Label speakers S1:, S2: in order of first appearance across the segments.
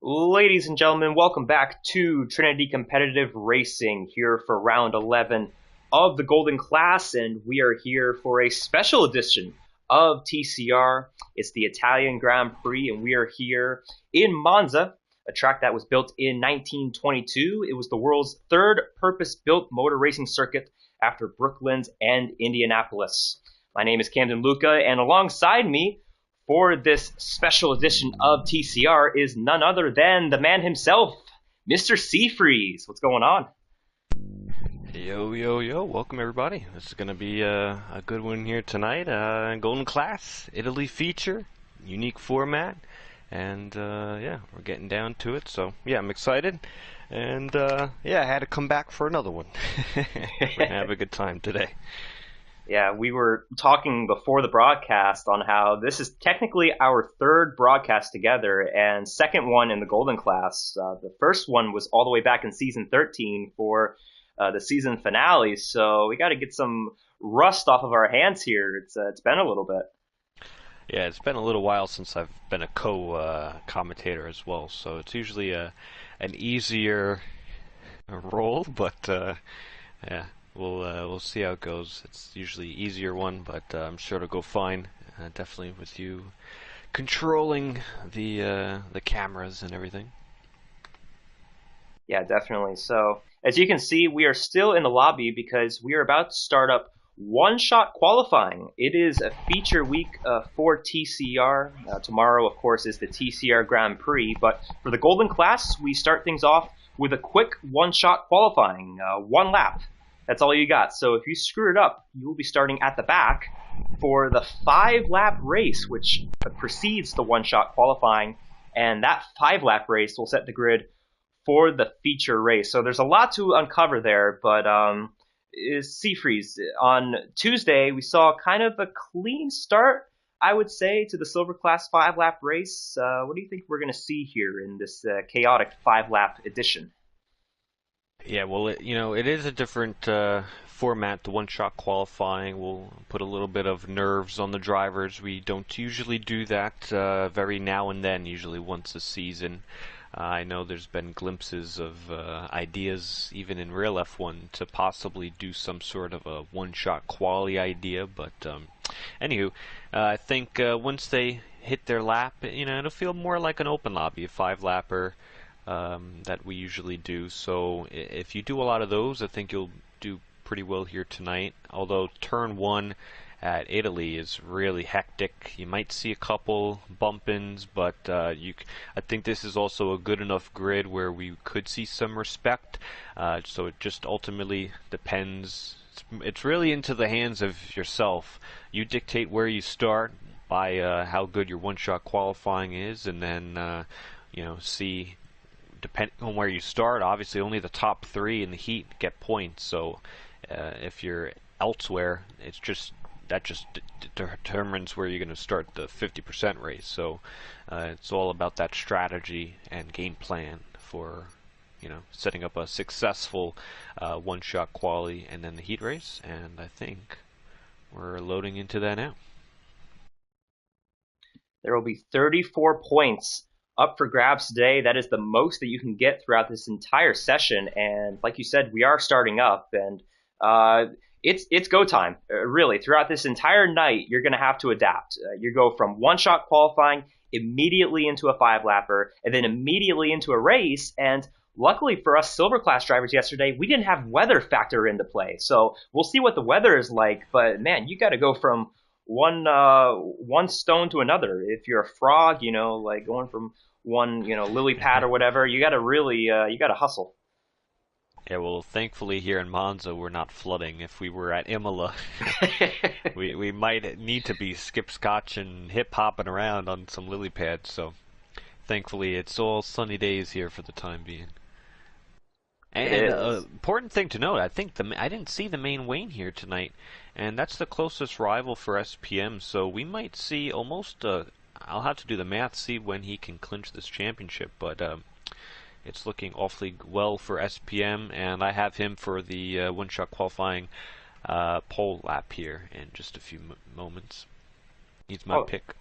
S1: Ladies and gentlemen, welcome back to Trinity Competitive Racing here for round 11 of the Golden Class, and we are here for a special edition of TCR. It's the Italian Grand Prix, and we are here in Monza, a track that was built in 1922. It was the world's third purpose-built motor racing circuit after Brooklands and Indianapolis. My name is Camden Luca, and alongside me for this special edition of TCR is none other than the man himself, Mr. Seafreeze. What's going on?
S2: Yo, yo, yo, welcome everybody. This is going to be a good one here tonight. Golden Class, Italy feature, unique format, and yeah, we're getting down to it. So, yeah, I'm excited. And yeah, I had to come back for another one. We're going to have a good time today.
S1: Yeah, we were talking before the broadcast on how this is technically our third broadcast together and second one in the Golden Class. The first one was all the way back in season 13 for the season finale, so we got to get some rust off of our hands here. It's been a little bit.
S2: Yeah, it's been a little while since I've been a co-commentator as well, so it's usually an easier role, but yeah. We'll see how it goes. It's usually easier one, but I'm sure it'll go fine. Definitely with you controlling the cameras and everything.
S1: Yeah, definitely. So, as you can see, we are still in the lobby because we are about to start up one-shot qualifying. It is a feature week for TCR. Tomorrow, of course, is the TCR Grand Prix, but for the Golden Class, we start things off with a quick one-shot qualifying, one lap. That's all you got. So if you screw it up, you will be starting at the back for the 5-lap race, which precedes the one-shot qualifying. And that 5-lap race will set the grid for the feature race. So there's a lot to uncover there, but is Seafreeze. On Tuesday, we saw kind of a clean start, I would say, to the Silver Class 5-lap race. What do you think we're going to see here in this chaotic 5-lap edition?
S2: Yeah, well, it is a different format. The one-shot qualifying will put a little bit of nerves on the drivers. We don't usually do that very now and then, usually once a season. I know there's been glimpses of ideas, even in real F1, to possibly do some sort of a one-shot quali idea, but anywho, I think once they hit their lap, it'll feel more like an open lobby, a 5-lapper. That we usually do. So if you do a lot of those, I think you'll do pretty well here tonight. Although turn 1 at Italy is really hectic. You might see a couple bump-ins, but I think this is also a good enough grid where we could see some respect. So it just ultimately depends. It's really into the hands of yourself. You dictate where you start by how good your one-shot qualifying is, and then see. Depending on where you start, obviously only the top 3 in the heat get points. So if you're elsewhere, that just determines where you're going to start the 50% race. So it's all about that strategy and game plan for setting up a successful one-shot quali and then the heat race. And I think we're loading into that now.
S1: There will be 34 points up for grabs today. That is the most that you can get throughout this entire session. And like you said, we are starting up, and it's go time. Really, throughout this entire night, you're going to have to adapt. You go from one-shot qualifying immediately into a 5-lapper, and then immediately into a race. And luckily for us Silver Class drivers yesterday, we didn't have weather factor into play. So we'll see what the weather is like. But man, you got to go from one stone to another. If you're a frog, like going from one lily pad or whatever, you got to really you got to hustle.
S2: Yeah, well, thankfully here in Monza we're not flooding. If we were at Imola, we might need to be skip-scotch and hip-hopping around on some lily pads. So thankfully it's all sunny days here for the time being. And important thing to note, I think I didn't see the main Wayne here tonight, and that's the closest rival for SPM. So we might see almost. I'll have to do the math, see when he can clinch this championship, but it's looking awfully well for SPM, and I have him for the one-shot qualifying pole lap here in just a few moments. He's my pick.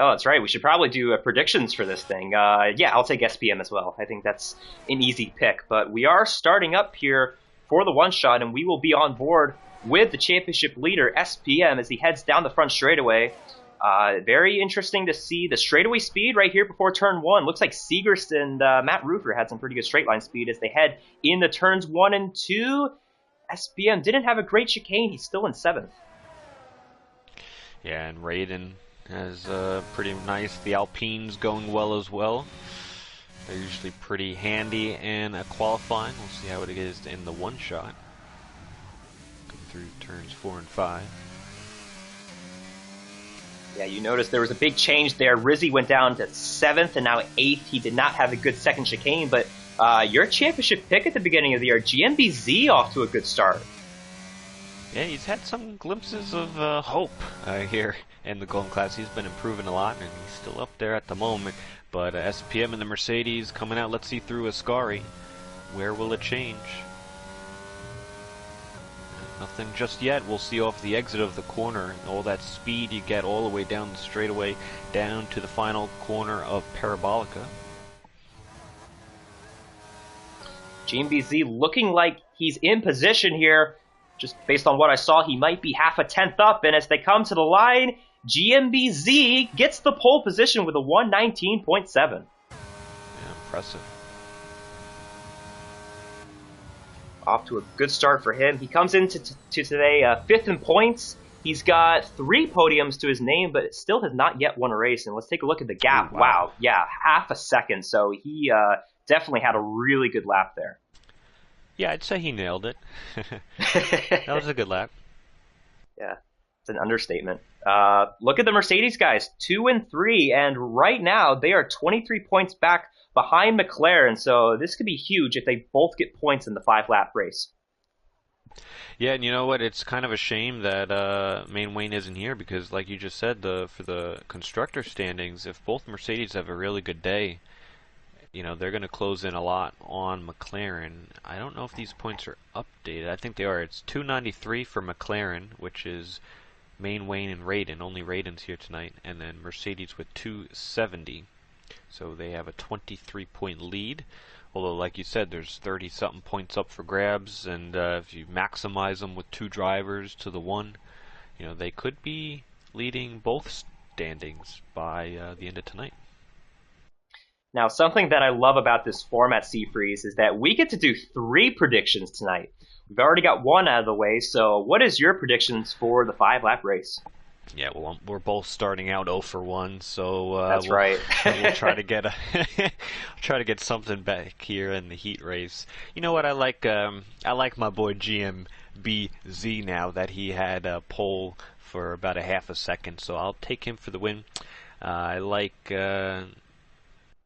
S1: Oh, that's right. We should probably do predictions for this thing. Yeah, I'll take SPM as well. I think that's an easy pick. But we are starting up here for the one shot, and we will be on board with the championship leader, SPM, as he heads down the front straightaway. Very interesting to see the straightaway speed right here before turn one. Looks like Seegers and Matt Ruther had some pretty good straight line speed as they head in the turns 1 and 2. SPM didn't have a great chicane. He's still in 7th.
S2: Yeah, and Raiden has pretty nice. The Alpines going well as well. They're usually pretty handy in a qualifying. We'll see how it is in the one shot. Come through turns 4 and 5.
S1: Yeah, you notice there was a big change there. Rizzy went down to 7th and now 8th. He did not have a good second chicane, but your championship pick at the beginning of the year, GMBZ, off to a good start.
S2: Yeah, he's had some glimpses of hope here in the Golden Class. He's been improving a lot, and he's still up there at the moment. But SPM and the Mercedes coming out, let's see through Ascari. Where will it change? Nothing just yet. We'll see off the exit of the corner. All that speed you get all the way down the straightaway, down to the final corner of Parabolica.
S1: GMBZ looking like he's in position here. Just based on what I saw, he might be half a tenth up. And as they come to the line, GMBZ gets the pole position with a 119.7.
S2: Yeah, impressive.
S1: Off to a good start for him. He comes into today 5th in points. He's got 3 podiums to his name, but still has not yet won a race. And let's take a look at the gap.
S2: Ooh, wow.
S1: Yeah, half a second. So he definitely had a really good lap there.
S2: Yeah, I'd say he nailed it. That was a good lap.
S1: Yeah, it's an understatement. Look at the Mercedes guys, 2 and 3, and right now they are 23 points back behind McLaren. So this could be huge if they both get points in the 5-lap race.
S2: Yeah, and you know what? It's kind of a shame that Main Wayne isn't here because, like you just said, for the constructor standings, if both Mercedes have a really good day, you know, they're going to close in a lot on McLaren. I don't know if these points are updated. I think they are. It's 293 for McLaren, which is Main Wayne and Raiden. Only Raiden's here tonight. And then Mercedes with 270. So they have a 23-point lead. Although, like you said, there's 30-something points up for grabs. And if you maximize them with 2 drivers to the 1, you know, they could be leading both standings by the end of tonight.
S1: Now, something that I love about this format, Seafreeze, is that we get to do 3 predictions tonight. We've already got 1 out of the way, so what is your predictions for the 5-lap race?
S2: Yeah, well, we're both starting out 0 for 1, so
S1: that's right.
S2: We'll try to get try to get something back here in the heat race. You know what? I like my boy GMBZ now that he had a pole for about a half a second, so I'll take him for the win. I like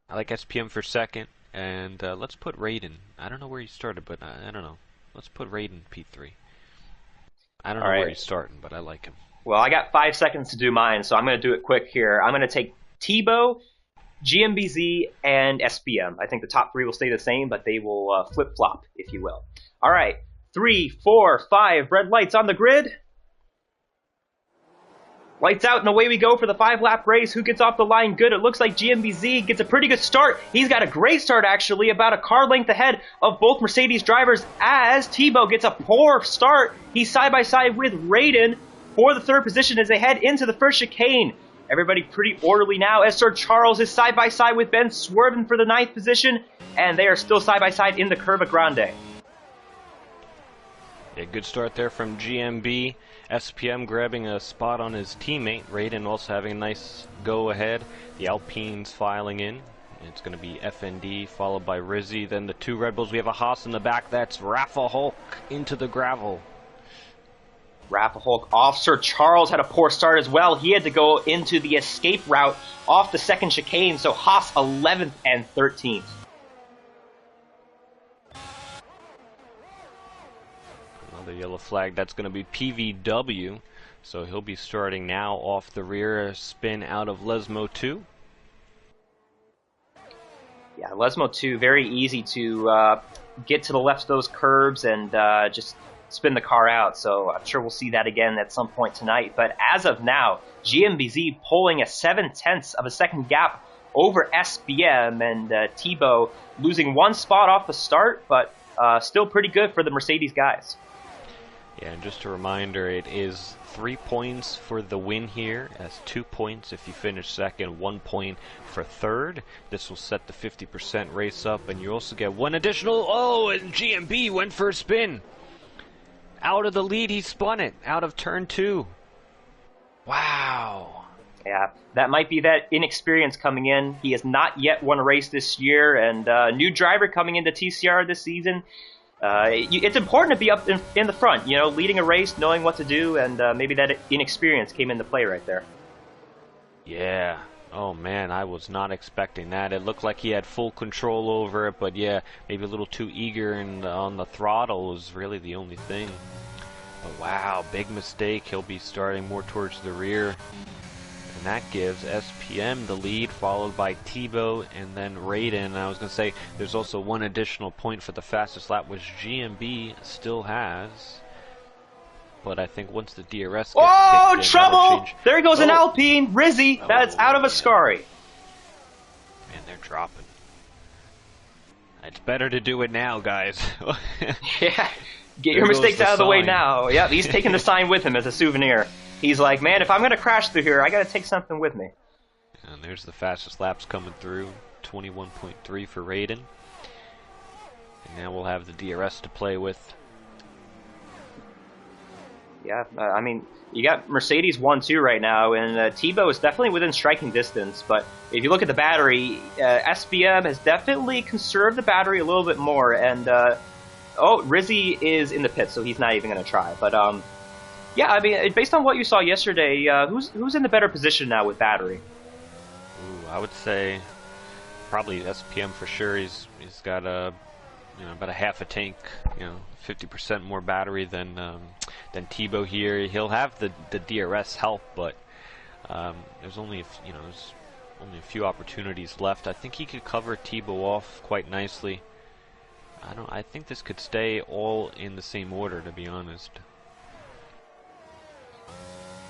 S2: SPM for second, and let's put Raiden. I don't know where he started, but I don't know. Let's put Raiden P3. I don't know where he's starting, but I like him.
S1: Well, I got 5 seconds to do mine, so I'm going to do it quick here. I'm going to take Tebow, GMBZ, and SPM. I think the top 3 will stay the same, but they will flip-flop, if you will. All right, 3, 4, 5, red lights on the grid. Lights out and away we go for the 5-lap race. Who gets off the line good? It looks like GMBZ gets a pretty good start. He's got a great start, actually, about a car length ahead of both Mercedes drivers as Tebow gets a poor start. He's side-by-side with Raiden for the 3rd position as they head into the first chicane. Everybody pretty orderly now as Sir Charles is side-by-side with Ben swerving for the 9th position, and they are still side-by-side in the Curva Grande.
S2: A good start there from GMB. SPM grabbing a spot on his teammate. Raiden also having a nice go ahead. The Alpines filing in. It's going to be FND followed by Rizzy. Then the 2 Red Bulls. We have a Haas in the back. That's Rafa Hulk into the gravel.
S1: Rafa Hulk off. Sir Charles had a poor start as well. He had to go into the escape route off the 2nd chicane. So Haas 11th and 13th.
S2: The yellow flag, that's going to be PVW, so he'll be starting now off the rear spin out of Lesmo 2.
S1: Yeah, Lesmo 2, very easy to get to the left of those curbs and just spin the car out, so I'm sure we'll see that again at some point tonight. But as of now, GMBZ pulling a 7/10 of a second gap over SBM, and Tebow losing one spot off the start, but still pretty good for the Mercedes guys.
S2: Yeah, and just a reminder, it is 3 points for the win here. That's 2 points if you finish second, 1 point for third. This will set the 50% race up, and you also get one additional. Oh, and GMB went for a spin. Out of the lead, he spun it out of turn 2. Wow.
S1: Yeah, that might be that inexperience coming in. He has not yet won a race this year, and new driver coming into TCR this season. It's important to be up in the front, you know, leading a race, knowing what to do, and maybe that inexperience came into play right there.
S2: Yeah. Oh man, I was not expecting that. It looked like he had full control over it, but yeah, maybe a little too eager and on the throttle was really the only thing. But wow, big mistake. He'll be starting more towards the rear. And that gives SPM the lead, followed by Tebow and then Raiden. I was going to say, there's also one additional point for the fastest lap, which GMB still has. But I think once the DRS gets kicked in,
S1: trouble! There goes an Alpine, Rizzy. That's out of a Ascari.
S2: Man, they're dropping. It's better to do it now, guys.
S1: Yeah, get your mistakes out of the way now. Yeah, he's taking the sign with him as a souvenir. He's like, man, if I'm going to crash through here, I got to take something with me.
S2: And there's the fastest laps coming through, 21.3 for Raiden. And now we'll have the DRS to play with.
S1: Yeah, I mean, you got Mercedes 1-2 right now, and Tebow is definitely within striking distance. But if you look at the battery, SBM has definitely conserved the battery a little bit more. And, Rizzy is in the pits, so he's not even going to try. But, yeah, I mean, based on what you saw yesterday, who's in the better position now with battery?
S2: Ooh, I would say probably SPM for sure. He's got about a half a tank, 50% more battery than Tebow here. He'll have the DRS help, but there's only a few opportunities left. I think he could cover Tebow off quite nicely. I think this could stay all in the same order, to be honest.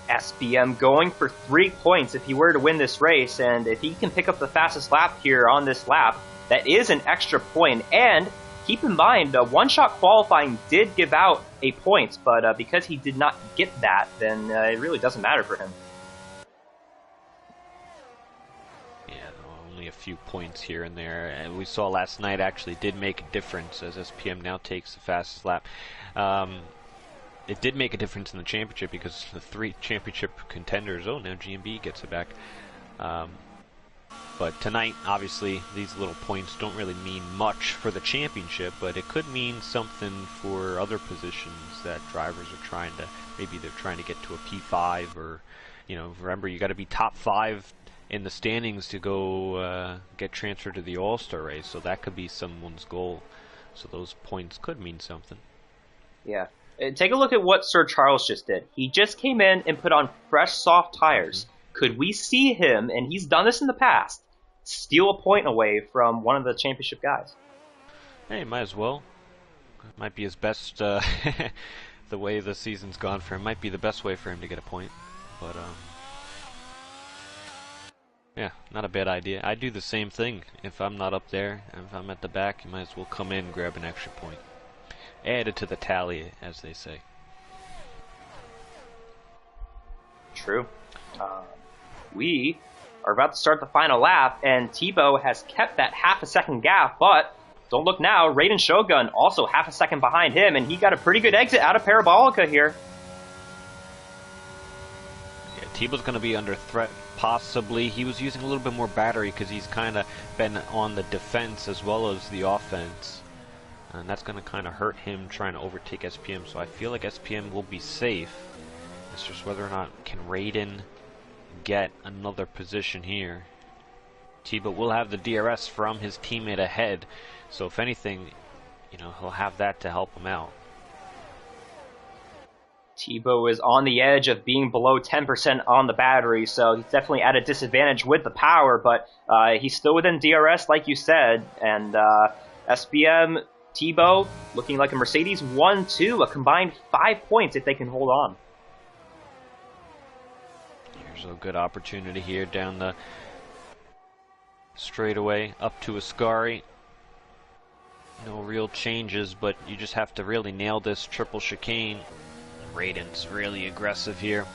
S1: SBM going for 3 points if he were to win this race, and if he can pick up the fastest lap here on this lap, that is an extra point. And keep in mind, one-shot qualifying did give out a point, but because he did not get that, then it really doesn't matter for him.
S2: Yeah, only a few points here and there. And we saw last night actually did make a difference as SPM now takes the fastest lap. It did make a difference in the championship because the 3 championship contenders, now GMB gets it back. But tonight, obviously, these little points don't really mean much for the championship, but it could mean something for other positions that drivers are trying to, maybe they're trying to get to a P5 or, remember you got to be top 5 in the standings to go get transferred to the All-Star race, so that could be someone's goal. So those points could mean something.
S1: Yeah. Take a look at what Sir Charles just did. He just came in and put on fresh, soft tires. Could we see him, and he's done this in the past, steal a point away from one of the championship guys?
S2: Hey, might as well. Might be his best, the way the season's gone for him, might be the best way for him to get a point. But, yeah, not a bad idea. I do the same thing. If I'm not up there, if I'm at the back, you might as well come in and grab an extra point. Add it to the tally, as they say.
S1: True. We are about to start the final lap, and Tebow has kept that half a second gap, but don't look now, Raiden Shogun also half a second behind him, and he got a pretty good exit out of Parabolica here.
S2: Yeah, Tebow's going to be under threat, possibly. He was using a little bit more battery because he's kind of been on the defense as well as the offense. And that's going to kind of hurt him trying to overtake SPM, so I feel like SPM will be safe. It's just whether or not can Raiden get another position here. Tebow will have the DRS from his teammate ahead, so if anything, he'll have that to help him out.
S1: Tebow is on the edge of being below 10% on the battery, so he's definitely at a disadvantage with the power, but he's still within DRS, like you said, and SBM, Tebow, looking like a Mercedes 1-2, a combined 5 points if they can hold on.
S2: Here's a good opportunity here down the straightaway up to Ascari. No real changes, but you just have to really nail this triple chicane. Raiden's really aggressive here.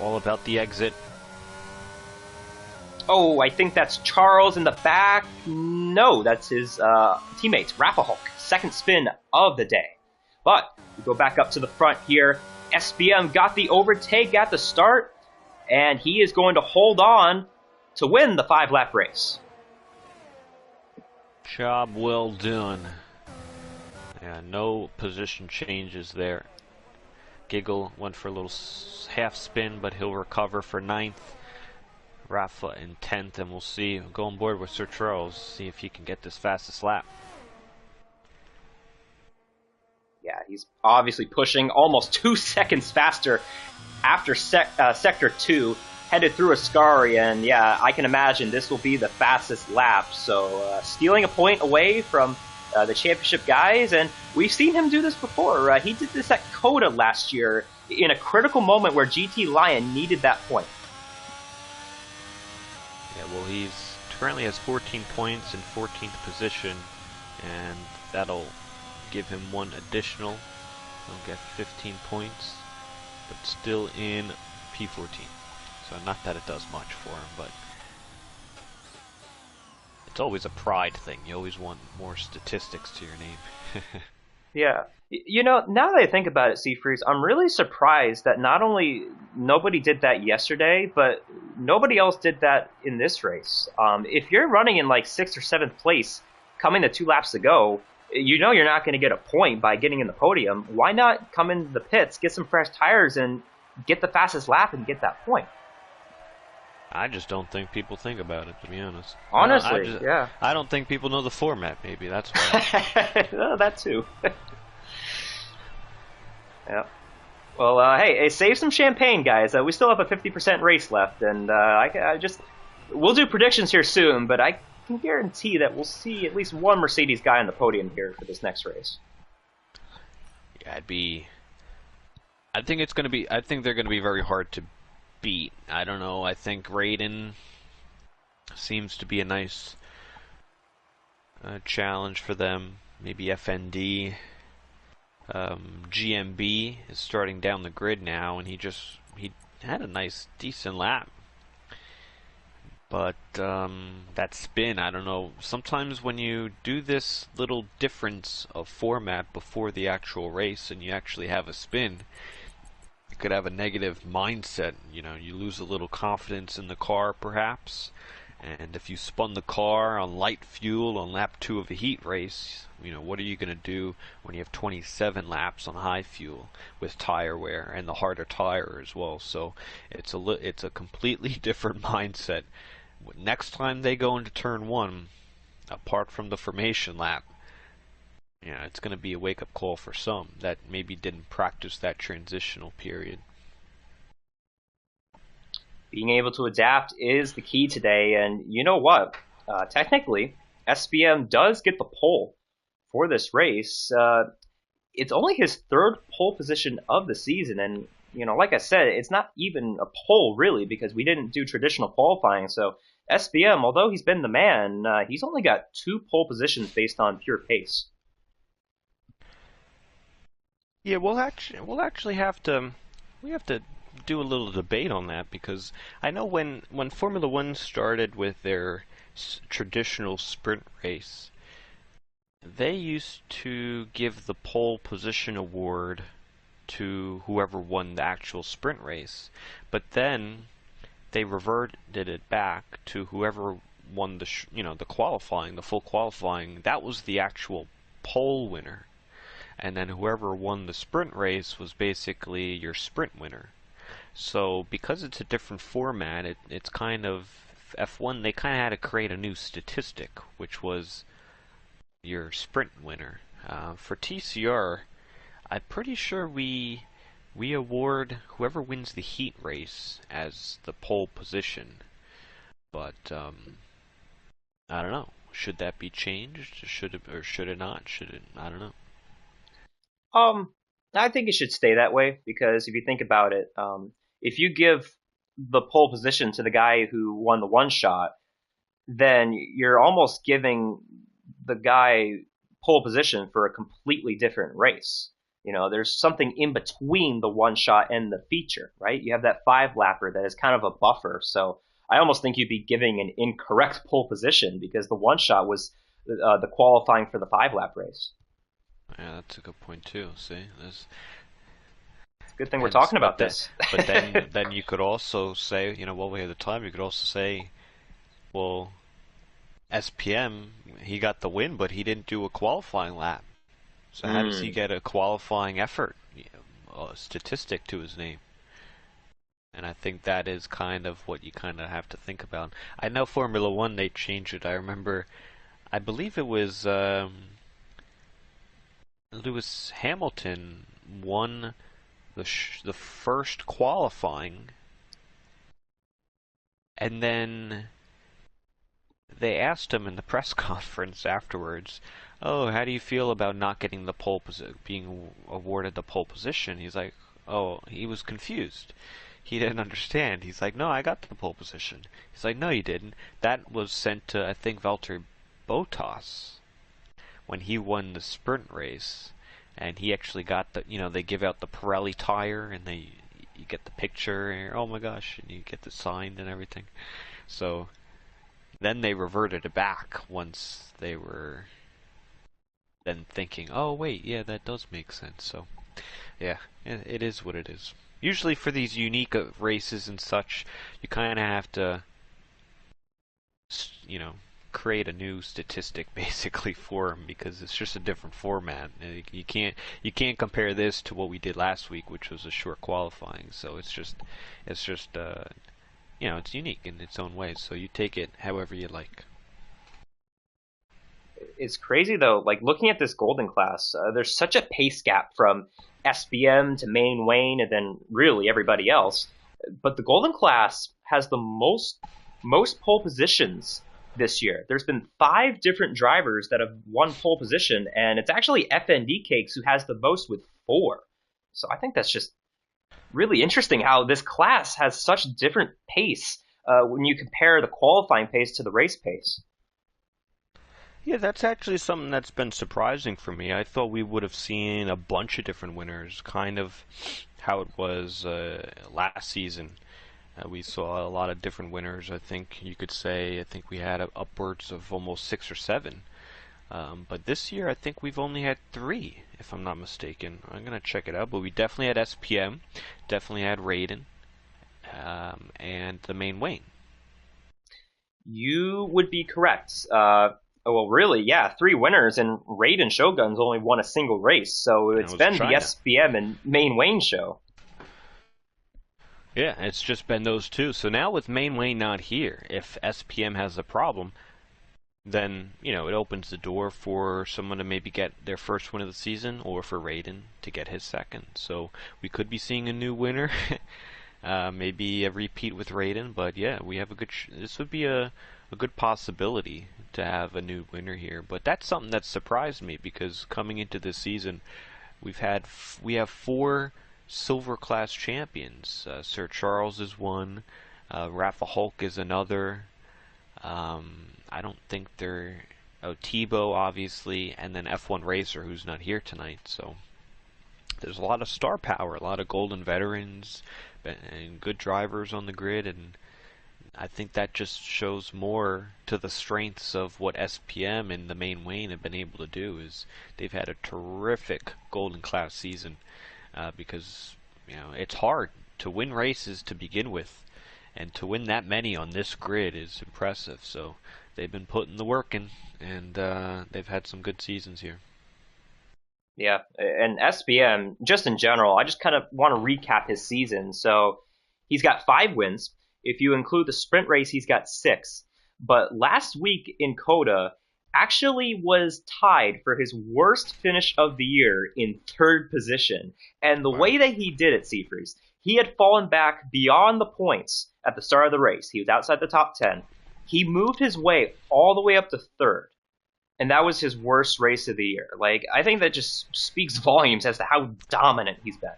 S2: All about the exit.
S1: Oh, I think that's Charles in the back. No, that's his teammates, Rapahulk. Second spin of the day. But we go back up to the front here. SBM got the overtake at the start, and he is going to hold on to win the 5-lap race.
S2: Job well done. Yeah, no position changes there. Giggle went for a little half spin, but he'll recover for 9th. Rafa in 10th, and we'll see. Go on board with Sir Charles, see if he can get this fastest lap.
S1: Yeah, he's obviously pushing almost 2 seconds faster after Sector 2, headed through Ascari, and yeah, I can imagine this will be the fastest lap, so stealing a point away from the championship guys, and we've seen him do this before. He did this at Coda last year in a critical moment where GT Lion needed that point.
S2: Yeah, well, he's currently has 14 points in 14th position, and that'll give him one additional. He'll get 15 points, but still in P14. So not that it does much for him, but it's always a pride thing. You always want more statistics to your name.
S1: Yeah. You know, now that I think about it, Seafreeze, I'm really surprised that not only nobody did that yesterday, but nobody else did that in this race. If you're running in like 6th or 7th place, coming to 2 laps to go, you know you're not going to get a point by getting in the podium. Why not come into the pits, get some fresh tires, and get the fastest lap and get that point?
S2: I just don't think people think about it, to be honest.
S1: Honestly, yeah.
S2: I don't think people know the format, maybe. That's why.
S1: Well, that too. Yeah. Well, hey, save some champagne, guys. We still have a 50% race left, and we'll do predictions here soon, but I can guarantee that we'll see at least one Mercedes guy on the podium here for this next race.
S2: Yeah, I think they're gonna be very hard to beat. I don't know. I think Raiden seems to be a nice challenge for them. Maybe FND. GMB is starting down the grid now, and he had a nice, decent lap. But that spin, I don't know. Sometimes when you do this little difference of format before the actual race, and you actually have a spin, you could have a negative mindset. You know, you lose a little confidence in the car, perhaps. And if you spun the car on light fuel on lap 2 of a heat race, you know, what are you going to do when you have 27 laps on high fuel with tire wear and the harder tire as well? So it's a completely different mindset. Next time they go into turn 1, apart from the formation lap, yeah, it's going to be a wake-up call for some that maybe didn't practice that transitional period.
S1: Being able to adapt is the key today, and you know what? Technically, SBM does get the pole for this race. It's only his 3rd pole position of the season, and you know, like I said, it's not even a pole really because we didn't do traditional qualifying. So SBM, although he's been the man, he's only got 2 pole positions based on pure pace.
S2: Yeah, we'll actually have to do a little debate on that, because I know when Formula One started with their traditional sprint race, they used to give the pole position award to whoever won the actual sprint race, but then they reverted it back to whoever won the qualifying, the full qualifying. That was the actual pole winner, and then whoever won the sprint race was basically your sprint winner. So because it's a different format, it's kind of F1. They kind of had to create a new statistic, which was your sprint winner. For TCR, I'm pretty sure we award whoever wins the heat race as the pole position. But I don't know. Should that be changed? Should it not? I don't know.
S1: I think it should stay that way because if you think about it, if you give the pole position to the guy who won the one shot, then you're almost giving the guy pole position for a completely different race. There's something in between the one shot and the feature, right? You have that five lapper that is kind of a buffer. So I almost think you'd be giving an incorrect pole position because the one shot was the qualifying for the five lap race.
S2: Yeah, that's a good point too. See,
S1: It's a good thing we're talking
S2: but
S1: about
S2: then,
S1: this.
S2: then you could also say, while we have the time, you could also say, well, SPM, he got the win, but he didn't do a qualifying lap. So how does he get a qualifying effort, a statistic to his name? And I think that is kind of what you kind of have to think about. I know Formula One, they changed it. I remember, I believe it was Lewis Hamilton won the first qualifying, and then they asked him in the press conference afterwards, "Oh, how do you feel about not getting the being awarded the pole position?" He's like, "Oh," he was confused. He didn't understand. He's like, "No, I got the pole position." He's like, "No, you didn't. That was sent to, I think, Valtteri Bottas when he won the sprint race, and he actually got they give out the Pirelli tire, and you get the picture, and oh my gosh, and you get it signed and everything." So then they reverted it back once they were then thinking, "Oh wait, yeah, that does make sense." So yeah, it is what it is. Usually for these unique races and such, you kind of have to, you know, create a new statistic basically for them because it's just a different format. You can't compare this to what we did last week, which was a short qualifying. So it's just it's unique in its own way. So you take it however you like.
S1: It's crazy though. Like looking at this golden class, there's such a pace gap from SBM to Main Wayne, and then really everybody else. But the golden class has the most pole positions this year. There's been five different drivers that have won pole position, and it's actually FND Cakes who has the most with four. So I think that's just really interesting how this class has such different pace when you compare the qualifying pace to the race pace.
S2: Yeah, that's actually something that's been surprising for me. I thought we would have seen a bunch of different winners, kind of how it was last season. We saw a lot of different winners. I think you could say, I think we had upwards of almost six or seven. But this year, I think we've only had three, if I'm not mistaken. I'm going to check it out, but we definitely had SPM, definitely had Raiden, and the main Wayne.
S1: You would be correct. Well, really, yeah, three winners, and Raiden Shogun's only won a single race, so
S2: And it
S1: it's
S2: was
S1: been the
S2: China.
S1: SPM and Main Wayne show.
S2: Yeah, it's just been those two. So now with main Wayne not here, if SPM has a problem, then it opens the door for someone to maybe get their first win of the season, or for Raiden to get his second. So we could be seeing a new winner, maybe a repeat with Raiden. But yeah, we have a good. This would be a good possibility to have a new winner here. But that's something that surprised me because coming into this season, we have four silver class champions. Sir Charles is one. Rafa Hulk is another. I don't think they're. Oh, Tebow, obviously, and then F1 Racer, who's not here tonight. So there's a lot of star power, a lot of golden veterans, and good drivers on the grid, and I think that just shows more to the strengths of what SPM and the main Wayne have been able to do. Is they've had a terrific golden class season because it's hard to win races to begin with, and to win that many on this grid is impressive. So they've been putting the work in, and they've had some good seasons here.
S1: Yeah, and SPM, just in general, I just kind of want to recap his season. So he's got 5 wins. If you include the sprint race, he's got 6. But last week in Coda actually was tied for his worst finish of the year in third position. And the
S2: Wow.
S1: way that he did it, Seafreeze, he had fallen back beyond the points at the start of the race. He was outside the top 10. He moved his way all the way up to third, and that was his worst race of the year. Like, I think that just speaks volumes as to how dominant he's been.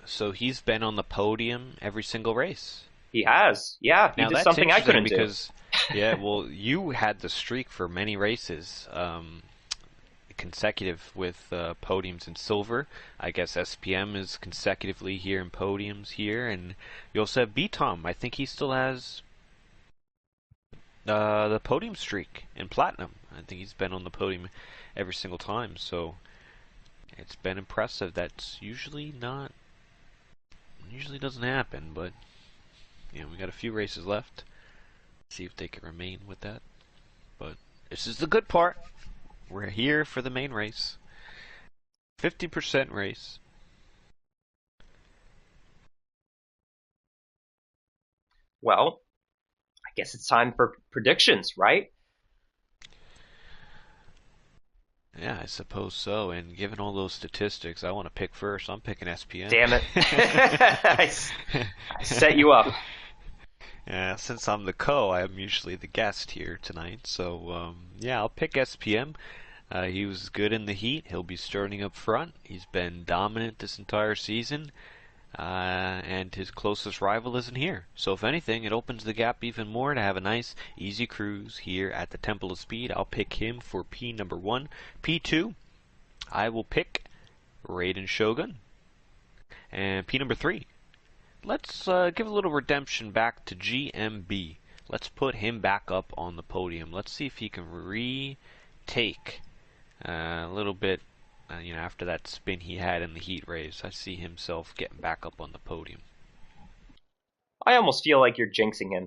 S2: So he's been on the podium every single race.
S1: He has. Yeah, he
S2: Now
S1: did
S2: that's
S1: something I
S2: interesting
S1: couldn't do.
S2: because, yeah, well, you had the streak for many races, consecutive with podiums in silver. I guess SPM is consecutively here in podiums here, and you also have B-Tom. I think he still has the podium streak in platinum. I think he's been on the podium every single time, so it's been impressive. That's usually doesn't happen, but we got a few races left. See if they can remain with that. But this is the good part. We're here for the main race. 50% race.
S1: Well, I guess it's time for predictions, right?
S2: Yeah, I suppose so. And given all those statistics, I want to pick first. I'm picking SPM.
S1: Damn it. I set you up.
S2: Yeah, since I'm the I'm usually the guest here tonight. So, yeah, I'll pick SPM. He was good in the heat. He'll be starting up front. He's been dominant this entire season. And his closest rival isn't here. So if anything, it opens the gap even more to have a nice, easy cruise here at the Temple of Speed. I'll pick him for P number 1. P2, I will pick Raiden Shogun. And P number 3, let's give a little redemption back to GMB. Let's put him back up on the podium. Let's see if he can retake a little bit. After that spin he had in the heat race, I see himself getting back up on the podium.
S1: I almost feel like you're jinxing him.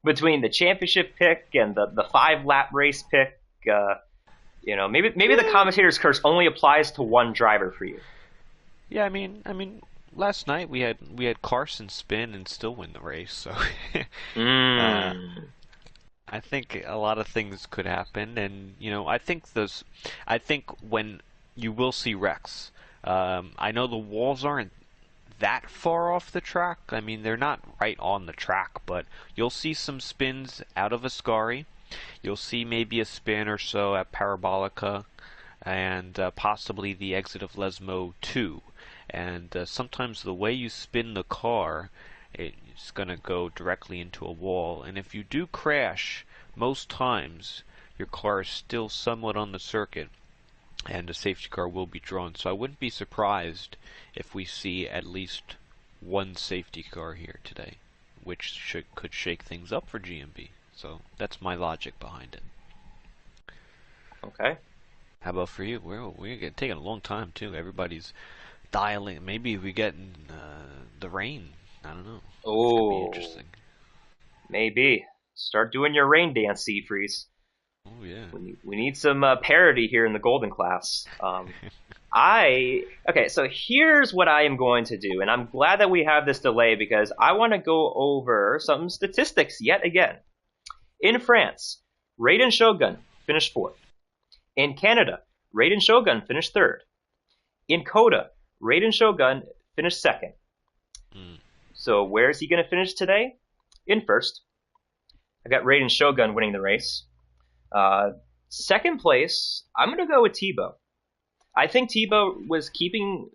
S1: Between the championship pick and the 5-lap race pick, maybe the commentator's curse only applies to one driver for you.
S2: Yeah, I mean, last night we had Carson spin and still win the race, so I think a lot of things could happen, and I think when you will see wrecks. I know the walls aren't that far off the track. I mean, they're not right on the track, but you'll see some spins out of Ascari. You'll see maybe a spin or so at Parabolica, and possibly the exit of Lesmo 2. And sometimes the way you spin the car, it's going to go directly into a wall. And if you do crash, most times your car is still somewhat on the circuit, and a safety car will be drawn. So I wouldn't be surprised if we see at least one safety car here today, which could shake things up for GMB. So that's my logic behind it.
S1: Okay.
S2: How about for you? We're taking a long time too. Everybody's dialing. Maybe we get the rain. I don't know.
S1: Oh,
S2: it's gonna be interesting.
S1: Maybe start doing your rain dance, Seafreeze.
S2: Oh yeah.
S1: We need some parody here in the Golden class. Okay, so here's what I am going to do, and I'm glad that we have this delay because I want to go over some statistics yet again. In France, Raiden Shogun finished 4th. In Canada, Raiden Shogun finished 3rd. In Coda, Raiden Shogun finished 2nd. So where is he going to finish today? In 1st. I got Raiden Shogun winning the race. 2nd place, I'm going to go with Tebow. I think Tebow was keeping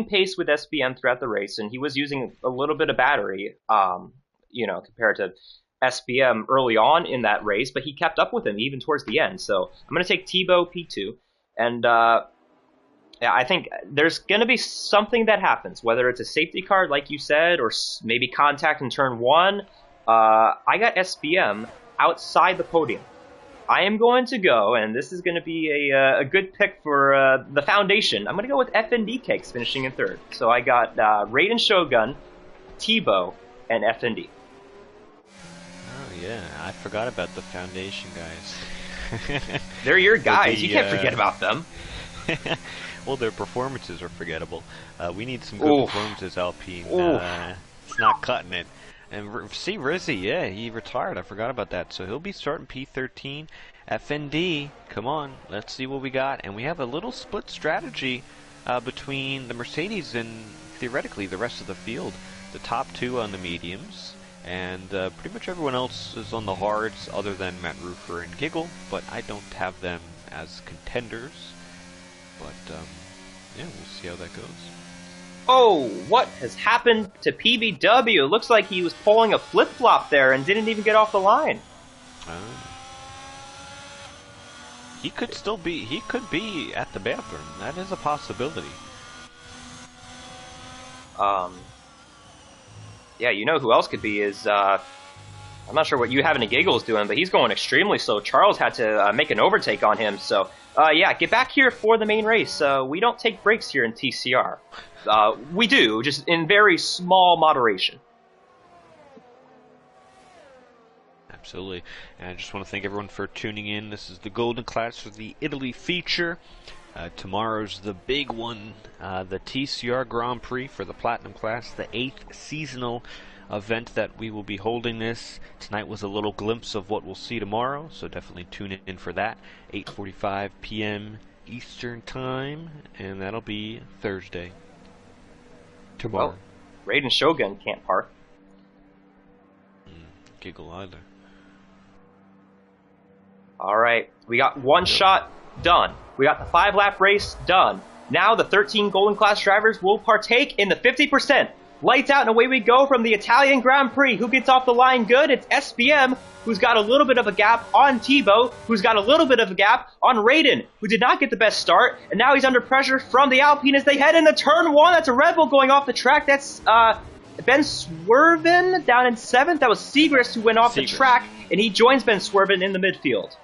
S1: pace with SPM throughout the race, and he was using a little bit of battery, compared to SPM early on in that race, but he kept up with him even towards the end. So I'm going to take Tebow P2, and I think there's going to be something that happens, whether it's a safety car, like you said, or maybe contact in turn 1. I got SPM outside the podium. I am going to go, and this is going to be a good pick for the foundation. I'm going to go with FND Cakes finishing in 3rd. So I got Raiden Shogun, Tebow, and FND.
S2: Oh yeah, I forgot about the foundation guys.
S1: They're your guys. You can't forget about them.
S2: Well, their performances are forgettable. We need some good performances, Alpine. It's not cutting it. And see, Rizzy, yeah, he retired. I forgot about that. So he'll be starting P13. FND, come on, let's see what we got. And we have a little split strategy between the Mercedes and, theoretically, the rest of the field. The top 2 on the mediums, and pretty much everyone else is on the hards other than Matt Rufer and Giggle, but I don't have them as contenders. But, yeah, we'll see how that goes.
S1: Oh, what has happened to PBW? It looks like he was pulling a flip-flop there and didn't even get off the line.
S2: He could still be, he could be at the bathroom. That is a possibility.
S1: Yeah, you know who else could be is, I'm not sure what You Having a Giggle is doing, but he's going extremely slow. Charles had to make an overtake on him, so, yeah, get back here for the main race. We don't take breaks here in TCR. We do, just in very small moderation.
S2: Absolutely. And I just want to thank everyone for tuning in. This is the Golden Class for the Italy feature. Tomorrow's the big one, the TCR Grand Prix for the Platinum class, the 8th seasonal event that we will be holding this. Tonight was a little glimpse of what we'll see tomorrow, so definitely tune in for that. 8:45 p.m. Eastern Time, and that'll be Thursday. Tomorrow.
S1: Well, Raiden Shogun can't park.
S2: Giggle either.
S1: Alright, we got one shot done. We got the 5-lap race done. Now the 13 Golden Class drivers will partake in the 50%. Lights out and away we go from the Italian Grand Prix. Who gets off the line good? It's SBM, who's got a little bit of a gap on Tebow, who's got a little bit of a gap on Raiden, who did not get the best start, and now he's under pressure from the Alpine as they head into turn 1. That's a Red Bull going off the track. That's Ben Swerven down in 7th. That was Segrist who went off the track, and he joins Ben Swerven in the midfield.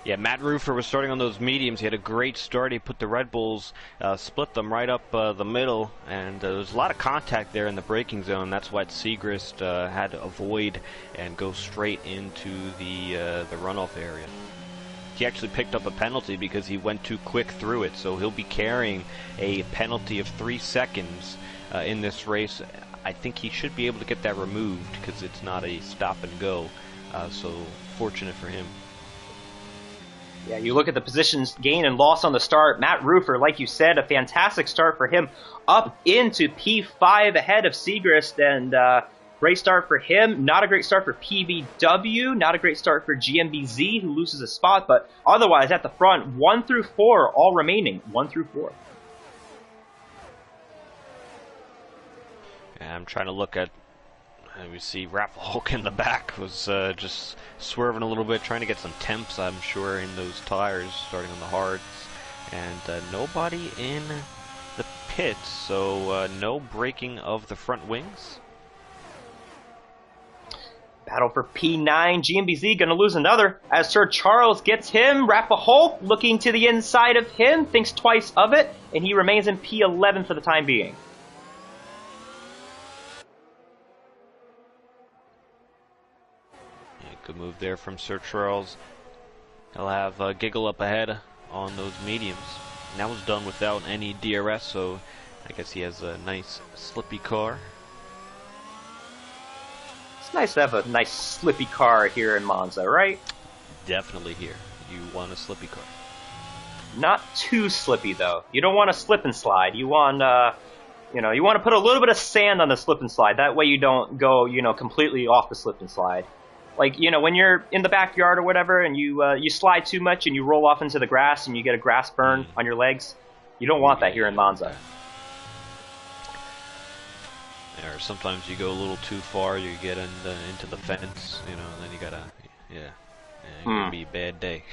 S2: Yeah, Matt Rufer was starting on those mediums. He had a great start. He put the Red Bulls, split them right up the middle, and there was a lot of contact there in the braking zone. That's what Segrist had to avoid and go straight into the runoff area. He actually picked up a penalty because he went too quick through it, so he'll be carrying a penalty of 3 seconds in this race. I think he should be able to get that removed because it's not a stop and go, so fortunate for him.
S1: Yeah, you look at the positions gain and loss on the start. Matt Rufer, like you said, a fantastic start for him, up into P5 ahead of Segrist, and great start for him. Not a great start for PBW, not a great start for GMBZ, who loses a spot, but otherwise at the front, 1 through 4, all remaining, 1 through 4.
S2: And I'm trying to look at, we see Raffle Hulk in the back was just swerving a little bit, trying to get some temps, I'm sure, in those tires, starting on the hards. And nobody in the pits, so no braking of the front wings.
S1: Battle for P9, GMBZ gonna lose another as Sir Charles gets him. Raffle Hulk looking to the inside of him, thinks twice of it, and he remains in P11 for the time being.
S2: Good move there from Sir Charles. He'll have Giggle up ahead on those mediums. And that was done without any DRS, so I guess he has a nice slippy car.
S1: It's nice to have a nice slippy car here in Monza, right?
S2: Definitely here. You want a slippy car.
S1: Not too slippy though. You don't want to slip and slide. You want you want to put a little bit of sand on the slip and slide. That way you don't go, completely off the slip and slide. Like, when you're in the backyard or whatever and you slide too much and you roll off into the grass and you get a grass burn on your legs, you don't want that here in Monza.
S2: Or sometimes you go a little too far, you get into the fence, and then you gotta, it can be a bad day.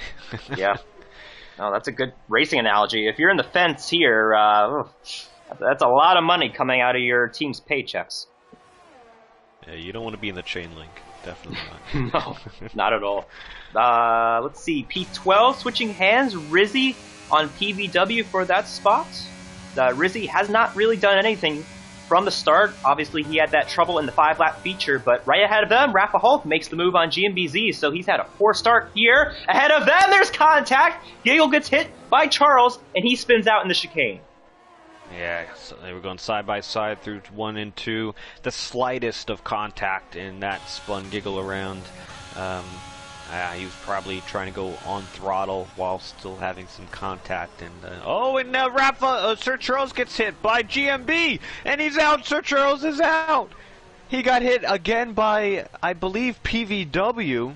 S1: Yeah. Oh, that's a good racing analogy. If you're in the fence here, that's a lot of money coming out of your team's paychecks.
S2: Yeah, you don't want to be in the chain link. Definitely not.
S1: No, not at all. Let's see, P12 switching hands. Rizzy on PVW for that spot. Rizzy has not really done anything from the start. Obviously, he had that trouble in the 5-lap feature, but right ahead of them, Rafa Hulk makes the move on GMBZ, so he's had a poor start here. Ahead of them, there's contact. Giggle gets hit by Charles, and he spins out in the chicane.
S2: Yeah, so they were going side by side through 1 and 2. The slightest of contact, and that spun Giggle around. He was probably trying to go on throttle while still having some contact. And now Sir Charles gets hit by GMB, and he's out. Sir Charles is out. He got hit again by, I believe, PVW.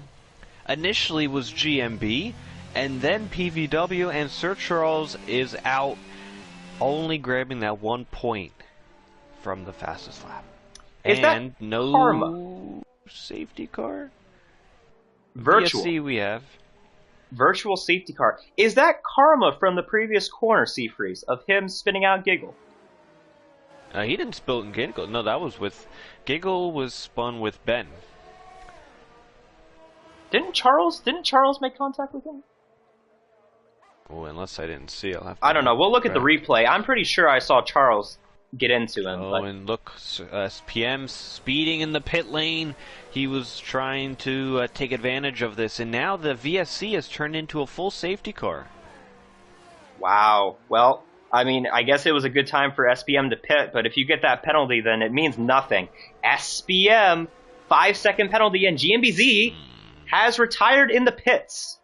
S2: Initially was GMB, and then PVW, and Sir Charles is out. only grabbing that 1 point from the fastest lap.
S1: Is
S2: and
S1: that
S2: no
S1: karma?
S2: Safety car?
S1: Virtual.
S2: VSC we have.
S1: Virtual safety car. Is that karma from the previous corner, Seafreeze, of him spinning out Giggle?
S2: He didn't spill in Giggle. No, that was with... Giggle was spun with Ben.
S1: Didn't Charles make contact with him?
S2: Oh, unless I didn't see, I'll have to...
S1: I don't know. We'll look at the replay. I'm pretty sure I saw Charles get into him.
S2: Oh, and look, SPM speeding in the pit lane. He was trying to take advantage of this, and now the VSC has turned into a full safety car.
S1: Wow. Well, I mean, I guess it was a good time for SPM to pit, but if you get that penalty, then it means nothing. SPM, 5-second penalty, and GMBZ has retired in the pits.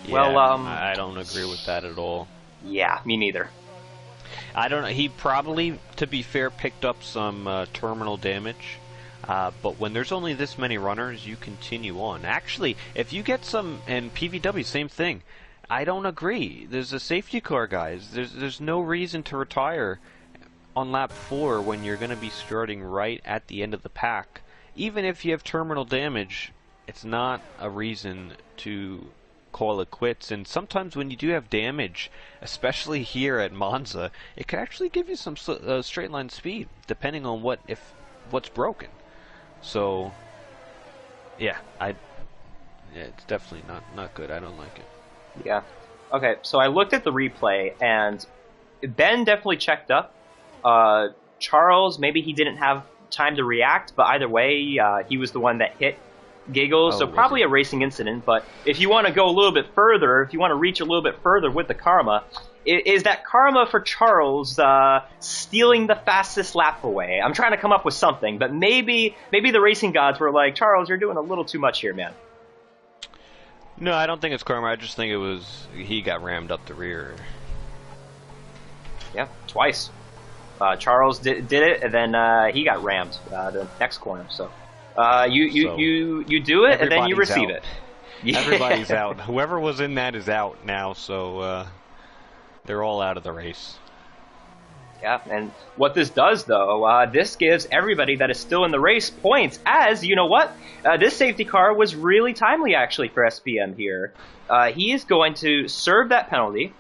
S2: Yeah,
S1: well,
S2: I don't agree with that at all.
S1: Yeah, me neither.
S2: I don't know. He probably, to be fair, picked up some terminal damage. But when there's only this many runners, you continue on. Actually, if you get some, and PVW, same thing. I don't agree. There's a safety car, guys. There's no reason to retire on lap 4 when you're going to be starting right at the end of the pack. Even if you have terminal damage, it's not a reason to call it quits. And sometimes when you do have damage, especially here at Monza, it can actually give you some straight line speed, depending on what's broken. So, yeah, it's definitely not good. I don't like it.
S1: Yeah. Okay, so I looked at the replay, and Ben definitely checked up. Charles, maybe he didn't have time to react, but either way, he was the one that hit Giggles, so probably a racing incident. But if you want to go a little bit further, if you want to reach a little bit further with the karma, is that karma for Charles stealing the fastest lap away? I'm trying to come up with something, but maybe the racing gods were like, Charles, you're doing a little too much here, man.
S2: No, I don't think it's karma. I just think it was he got rammed up the rear.
S1: Yeah, twice. Charles did it, and then he got rammed the next corner. So you do it, and then you receive it. Yeah.
S2: Everybody's out. Whoever was in that is out now, so they're all out of the race.
S1: Yeah, and what this does, though, this gives everybody that is still in the race points, as, you know what, this safety car was really timely, actually, for SPM here. He is going to serve that penalty,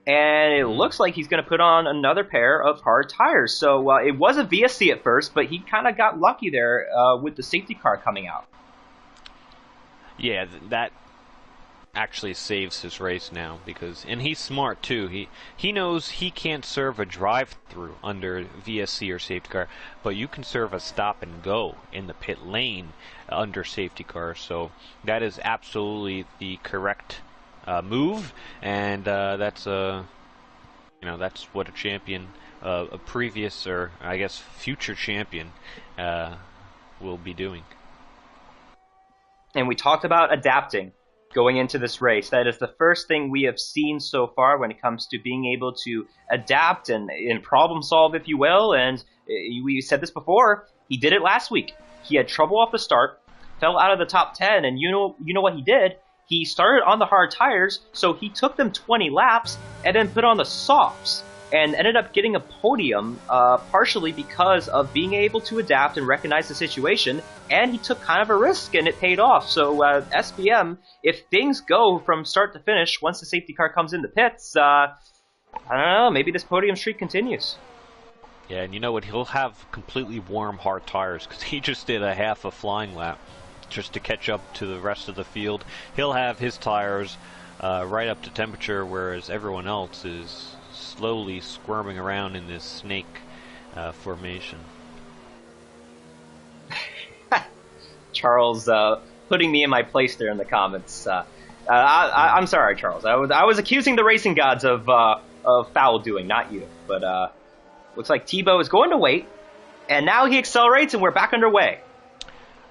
S1: and it looks like he's going to put on another pair of hard tires. So it was a VSC at first, but he kind of got lucky there with the safety car coming out.
S2: Yeah, that actually saves his race now, and he's smart too. He knows he can't serve a drive-through under VSC or safety car, but you can serve a stop and go in the pit lane under safety car. So that is absolutely the correct move, and that's that's what a champion, a previous or I guess future champion, will be doing.
S1: And we talked about adapting going into this race. That is the first thing we have seen so far when it comes to being able to adapt and problem solve, if you will. And we said this before, he did it last week. He had trouble off the start, fell out of the top 10, and you know what he did? He started on the hard tires, so he took them 20 laps and then put on the softs and ended up getting a podium partially because of being able to adapt and recognize the situation, and he took kind of a risk, and it paid off. So SPM, if things go from start to finish once the safety car comes in the pits, I don't know, maybe this podium streak continues.
S2: Yeah, and you know what? He'll have completely warm hard tires because he just did a half a flying lap just to catch up to the rest of the field. He'll have his tires right up to temperature, whereas everyone else is slowly squirming around in this snake formation.
S1: Charles putting me in my place there in the comments. I'm sorry, Charles. I was accusing the racing gods of foul doing, not you. But looks like Tebow is going to wait, and now he accelerates, and we're back underway.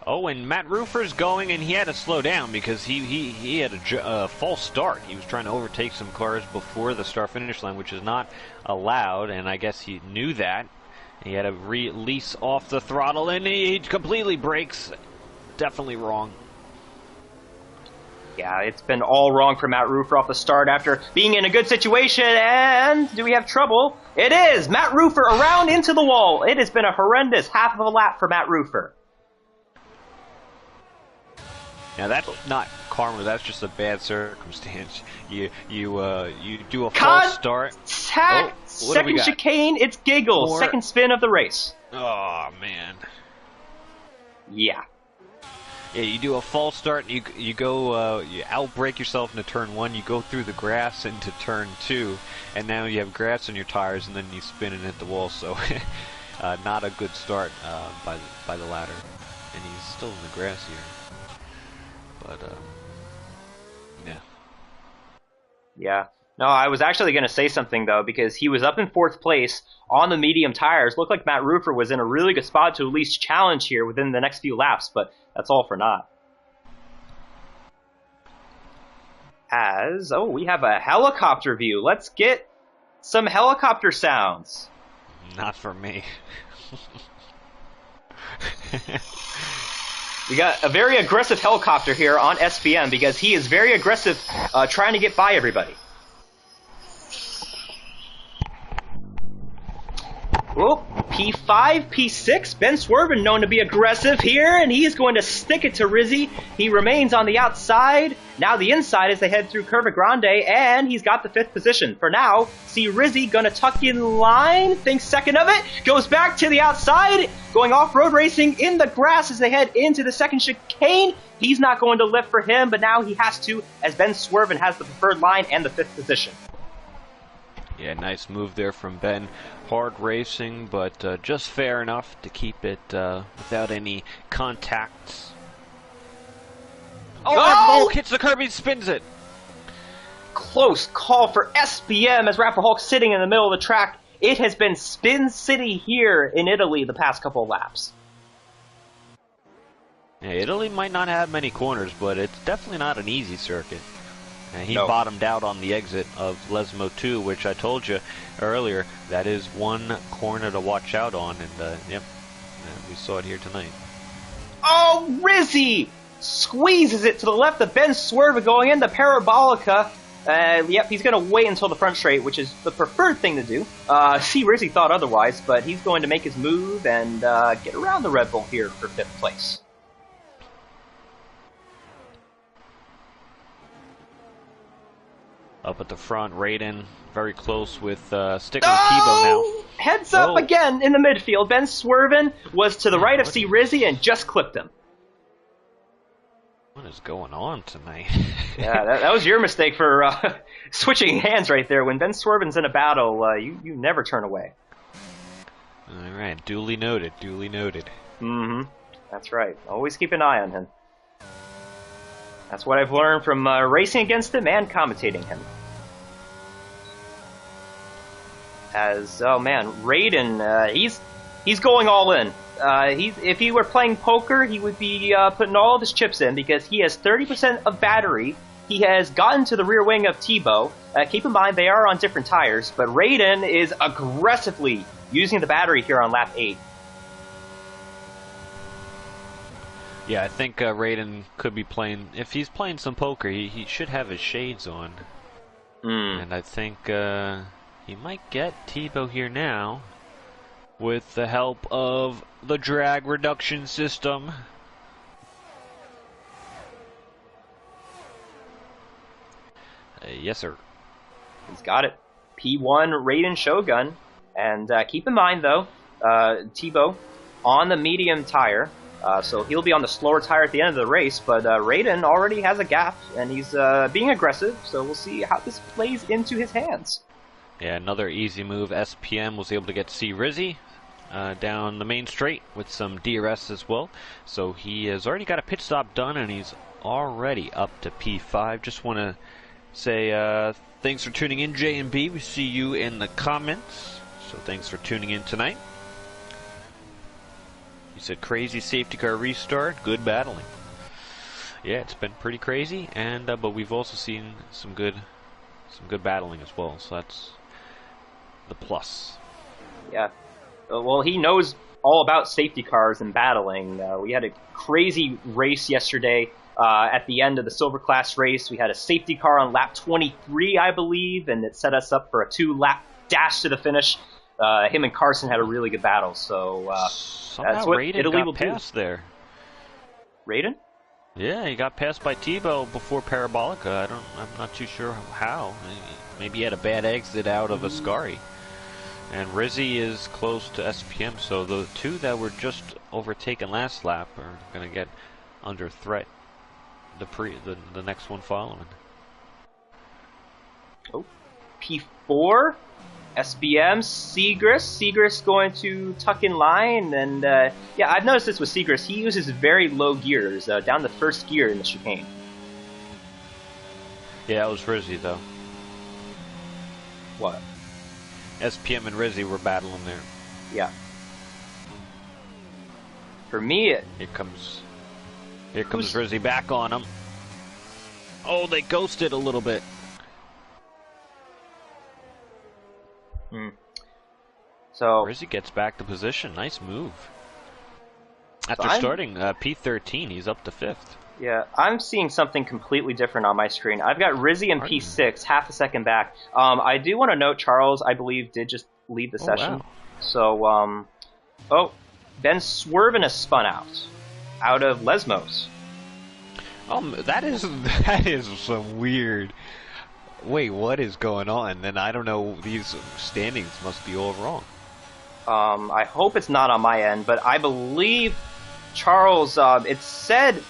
S2: Oh, and Matt Rufer's going, and he had to slow down because he had a false start. He was trying to overtake some cars before the start-finish line, which is not allowed, and I guess he knew that. He had to release off the throttle, and he completely brakes. Definitely wrong.
S1: Yeah, it's been all wrong for Matt Roofer off the start after being in a good situation, and do we have trouble? It is! Matt Roofer around into the wall. It has been a horrendous half of a lap for Matt Roofer.
S2: Now that's not karma, that's just a bad circumstance. You do a false start.
S1: Contact! Second chicane, it's Giggles.
S2: More.
S1: Second spin of the race.
S2: Oh, man.
S1: Yeah.
S2: Yeah, you do a false start, you go, you outbrake yourself into turn 1, you go through the grass into turn 2, and now you have grass on your tires, and then you spin and hit the wall, so not a good start by the ladder. And he's still in the grass here. But, yeah.
S1: Yeah. No, I was actually going to say something, though, because he was up in 4th place on the medium tires. Looked like Matt Roofer was in a really good spot to at least challenge here within the next few laps, but that's all for naught. We have a helicopter view. Let's get some helicopter sounds.
S2: Not for me.
S1: We got a very aggressive helicopter here on SPM because he is very aggressive trying to get by everybody. Whoop, P5, P6, Ben Swerven known to be aggressive here, and he is going to stick it to Rizzy. He remains on the outside. Now the inside as they head through Curva Grande, and he's got the 5th position. For now, see Rizzy gonna tuck in line, thinks second of it, goes back to the outside, going off-road racing in the grass as they head into the second chicane. He's not going to lift for him, but now he has to, as Ben Swerven has the preferred line and the 5th position.
S2: Yeah, nice move there from Ben. Hard racing, but just fair enough to keep it without any contacts. Oh! Hits the curb, he spins it.
S1: Close call for SPM as Rapper Hulk sitting in the middle of the track. It has been Spin City here in Italy the past couple of laps.
S2: Yeah, Italy might not have many corners, but it's definitely not an easy circuit. And he
S1: No.
S2: bottomed out on the exit of Lesmo 2, which I told you earlier, that is one corner to watch out on, and yep, we saw it here tonight.
S1: Oh, Rizzy! Squeezes it to the left of Ben Swerve going into Parabolica. Yep, he's going to wait until the front straight, which is the preferred thing to do. See, Rizzy thought otherwise, but he's going to make his move and get around the Red Bull here for 5th place.
S2: Up at the front, Raiden very close with sticking with Tebow now.
S1: Heads up again in the midfield. Ben Swerven was to the right of C. Rizzy and just clipped him.
S2: What is going on tonight?
S1: Yeah, that was your mistake for switching hands right there. When Ben Swerven's in a battle, you never turn away.
S2: All right, duly noted, duly noted.
S1: Mm-hmm. That's right. Always keep an eye on him. That's what I've learned from racing against him and commentating him. Oh man, Raiden, he's going all in. If he were playing poker, he would be putting all of his chips in because he has 30% of battery. He has gotten to the rear wing of Tebow. Keep in mind, they are on different tires, but Raiden is aggressively using the battery here on lap 8.
S2: Yeah, I think Raiden could be playing, if he's playing some poker, he should have his shades on. And I think he might get Tebow here now with the help of the drag reduction system. Yes, sir.
S1: He's got it. P1 Raiden Shogun. And keep in mind, though, Tebow on the medium tire. So he'll be on the slower tire at the end of the race, but Raiden already has a gap, and he's being aggressive, so we'll see how this plays into his hands.
S2: Yeah, another easy move. SPM was able to get C. Rizzy down the main straight with some DRS as well. So he has already got a pit stop done, and he's already up to P5. Just want to say thanks for tuning in, J and B. We see you in the comments, so thanks for tuning in tonight. You said crazy safety car restart, good battling. Yeah, it's been pretty crazy, and but we've also seen some good battling as well. So that's the plus.
S1: Yeah, well, he knows all about safety cars and battling. We had a crazy race yesterday at the end of the silver class race. We had a safety car on lap 23, I believe, and it set us up for a 2-lap dash to the finish. Him and Carson had a really good battle, so that's what
S2: Raiden
S1: Italy will
S2: got past there.
S1: Raiden?
S2: Yeah, he got passed by Tebow before Parabolica. I'm not too sure how. Maybe he had a bad exit out of Ascari. And Rizzi is close to SPM, so the two that were just overtaken last lap are going to get under threat. The next one following.
S1: Oh, P4, SBM, Segrist going to tuck in line, and yeah, I've noticed this with Segrist. He uses very low gears, down the first gear in the chicane.
S2: Yeah, it was Rizzi though.
S1: What?
S2: SPM and Rizzi were battling there.
S1: Yeah. For me,
S2: Here comes Rizzi back on him. Oh, they ghosted a little bit.
S1: So
S2: Rizzi gets back to position. Nice move. After starting P13, he's up to 5th.
S1: Yeah, I'm seeing something completely different on my screen. I've got Rizzi in P6, half a second back. I do want to note Charles, I believe, did just leave the session.
S2: Wow.
S1: So, oh, Ben Swerven has spun out of Lesmos.
S2: That is some weird. Wait, what is going on? Then I don't know. These standings must be all wrong.
S1: I hope it's not on my end, but I believe Charles. It said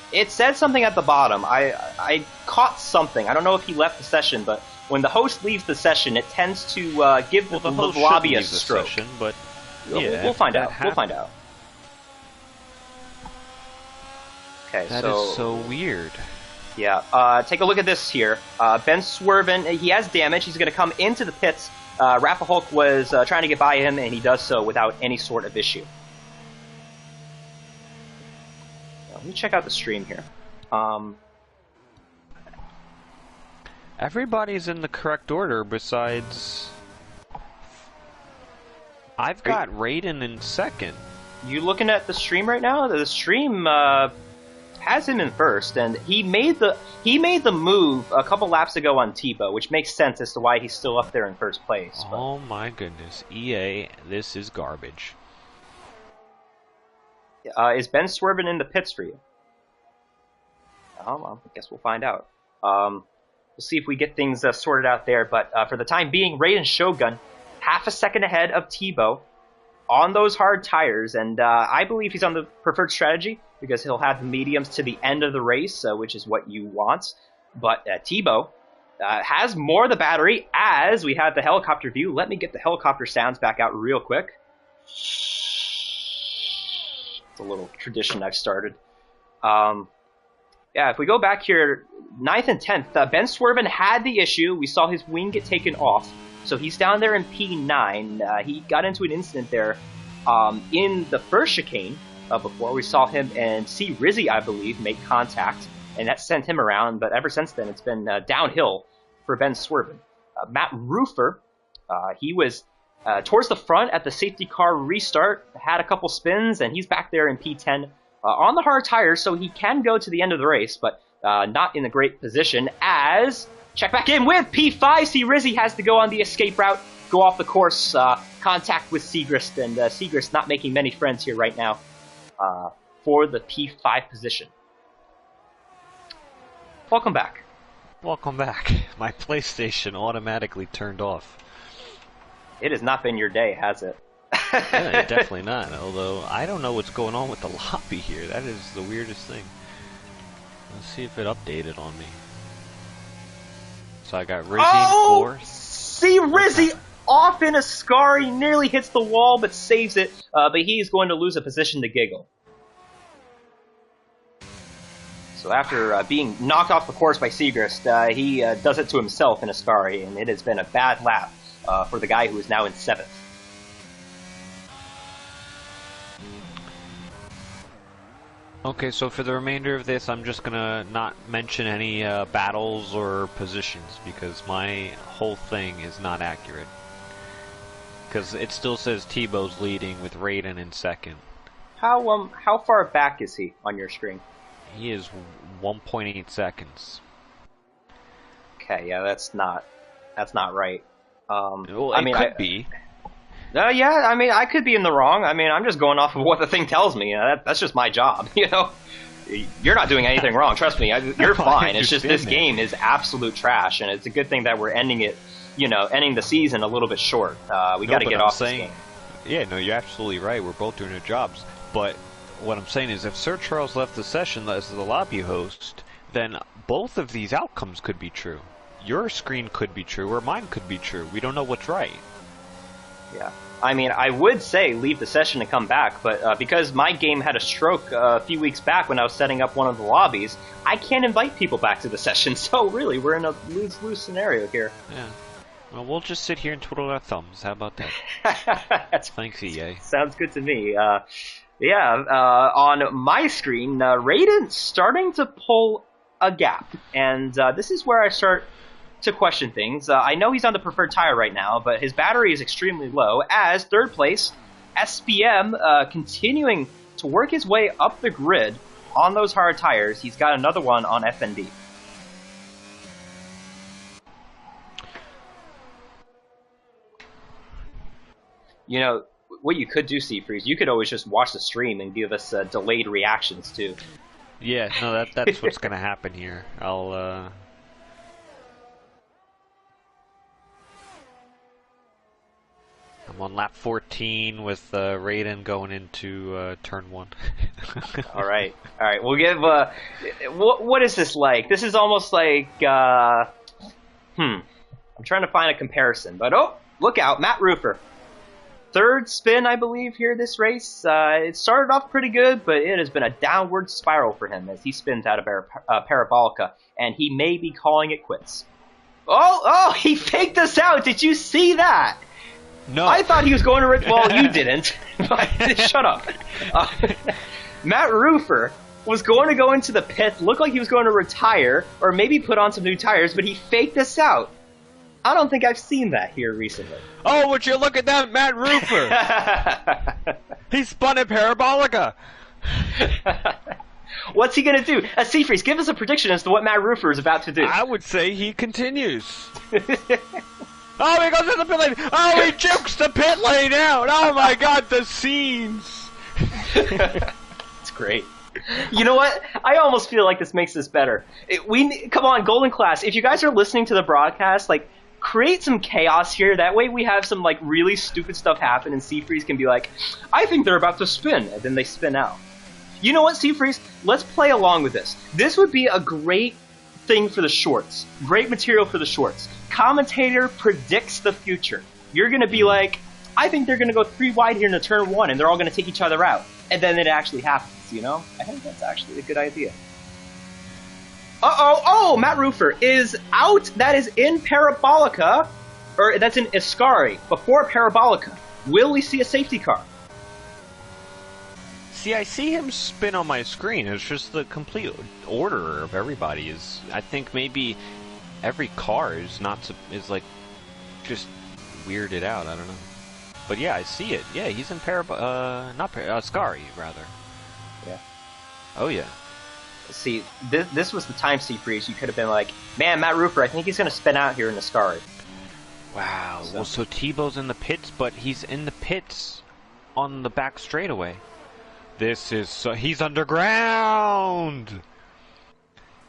S1: something at the bottom. I caught something. I don't know if he left the session, but when the host leaves the session, it tends to give the lobby a stroke.
S2: Session, but
S1: yeah, we'll find out. We'll find out. Okay,
S2: that is so weird.
S1: Yeah, take a look at this here. Ben Swerven, he has damage. He's going to come into the pits. Rapahulk was trying to get by him, and he does so without any sort of issue. Let me check out the stream here.
S2: Everybody's in the correct order besides... I've got Raiden in 2nd.
S1: You looking at the stream right now? The stream has him in 1st, and he made the move a couple laps ago on Tebow, which makes sense as to why he's still up there in 1st place. But.
S2: Oh my goodness, EA, this is garbage.
S1: Is Ben Swerven in the pits for you? Well, I guess we'll find out. We'll see if we get things sorted out there, but for the time being, Raiden Shogun, half a second ahead of Tebow on those hard tires, and I believe he's on the preferred strategy because he'll have the mediums to the end of the race, which is what you want. But Tebow has more of the battery as we have the helicopter view. Let me get the helicopter sounds back out real quick. It's a little tradition I've started. Yeah, if we go back here, 9th and 10th, Ben Swerven had the issue. We saw his wing get taken off. So he's down there in P9. He got into an incident there in the first chicane before we saw him and C. Rizzi, I believe, make contact. And that sent him around. But ever since then, it's been downhill for Ben Swerven. Matt Roofer, he was towards the front at the safety car restart, had a couple spins, and he's back there in P10 on the hard tires, so he can go to the end of the race, but not in a great position as... Check back in with P5. C. Rizzi has to go on the escape route, go off the course, contact with Segrist, and Segrist not making many friends here right now for the P5 position. Welcome back.
S2: Welcome back. My PlayStation automatically turned off.
S1: It has not been your day, has it?
S2: Yeah, definitely not. Although, I don't know what's going on with the lobby here. That is the weirdest thing. Let's see if it updated on me. So I got Rizzi in 4th.
S1: See Rizzi off in Ascari, nearly hits the wall but saves it. But he's going to lose a position to Giggle. So after being knocked off the course by Segrist, he does it to himself in Ascari, and it has been a bad lap for the guy who is now in 7th.
S2: Okay, so for the remainder of this, I'm just gonna not mention any battles or positions because my whole thing is not accurate. Because it still says Tebow's leading with Raiden in 2nd.
S1: How far back is he on your screen?
S2: He is 1.8 seconds.
S1: Okay, yeah, that's not right.
S2: Well,
S1: I
S2: it
S1: mean,
S2: could be.
S1: yeah, I mean, I could be in the wrong. I mean, I'm just going off of what the thing tells me. That's just my job, you know. You're not doing anything wrong. Trust me, you're fine. It's just this game is absolute trash, and it's a good thing that we're ending it, ending the season a little bit short. We got to get off this game.
S2: Yeah, no, you're absolutely right. We're both doing our jobs. But what I'm saying is if Sir Charles left the session as the lobby host, then both of these outcomes could be true. Your screen could be true, or mine could be true. We don't know what's right.
S1: Yeah. I mean, I would say leave the session and come back, but because my game had a stroke a few weeks back when I was setting up one of the lobbies, I can't invite people back to the session. So really, we're in a lose-lose scenario here.
S2: Yeah. Well, we'll just sit here and twiddle our thumbs. How about that? Thanks, EA.
S1: Sounds good to me. On my screen, Raiden's starting to pull a gap, and this is where I start to question things. I know he's on the preferred tire right now, but his battery is extremely low, as third place, SPM, continuing to work his way up the grid on those hard tires. He's got another one on FND. You know, what you could do, Seafreeze, you could always just watch the stream and give us delayed reactions, too.
S2: Yeah, no, that's what's going to happen here. I'm on lap 14 with Raiden going into turn 1.
S1: All right. We'll give. What is this like? This is almost like. I'm trying to find a comparison, but look out, Matt Roofer. Third spin, I believe, here this race. It started off pretty good, but it has been a downward spiral for him as he spins out of Parabolica, and he may be calling it quits. Oh, he faked us out. Did you see that?
S2: No.
S1: I thought he was going to... Well, you didn't. Shut up. Matt Roofer was going to go into the pits, looked like he was going to retire, or maybe put on some new tires, but he faked us out. I don't think I've seen that here recently.
S2: Oh, would you look at that, Matt Roofer? He spun at Parabolica.
S1: What's he going to do? Seafreeze, give us a prediction as to what Matt Roofer is about to do.
S2: I would say he continues. Oh, he goes in the pit lane. Oh, he jukes the pit lane out. Oh, my God, the scenes.
S1: It's great. You know what? I almost feel like this makes this better. Come on, Golden Class. If you guys are listening to the broadcast, create some chaos here. That way we have some, really stupid stuff happen, and Seafreeze can be like, I think they're about to spin, and then they spin out. You know what, Seafreeze? Let's play along with this. This would be a great thing for the shorts. Great material for the shorts. Commentator predicts the future. You're going to be like, I think they're going to go 3 wide here in the turn 1, and they're all going to take each other out. And then it actually happens, you know? I think that's actually a good idea. Oh, Matt Roofer is out. That is in Parabolica, or that's in Ascari, before Parabolica. Will we see a safety car?
S2: See, I see him spin on my screen. It's just the complete order of everybody is. I think maybe every car is just weirded out. I don't know. But yeah, I see it. Yeah, he's in Ascari, rather.
S1: Yeah.
S2: Oh, yeah.
S1: See, this was the time, Seafreeze. You could have been like, man, Matt Roofer, I think he's going to spin out here in Ascari.
S2: Wow. Well, so Tebow's in the pits, but he's in the pits on the back straightaway. He's underground!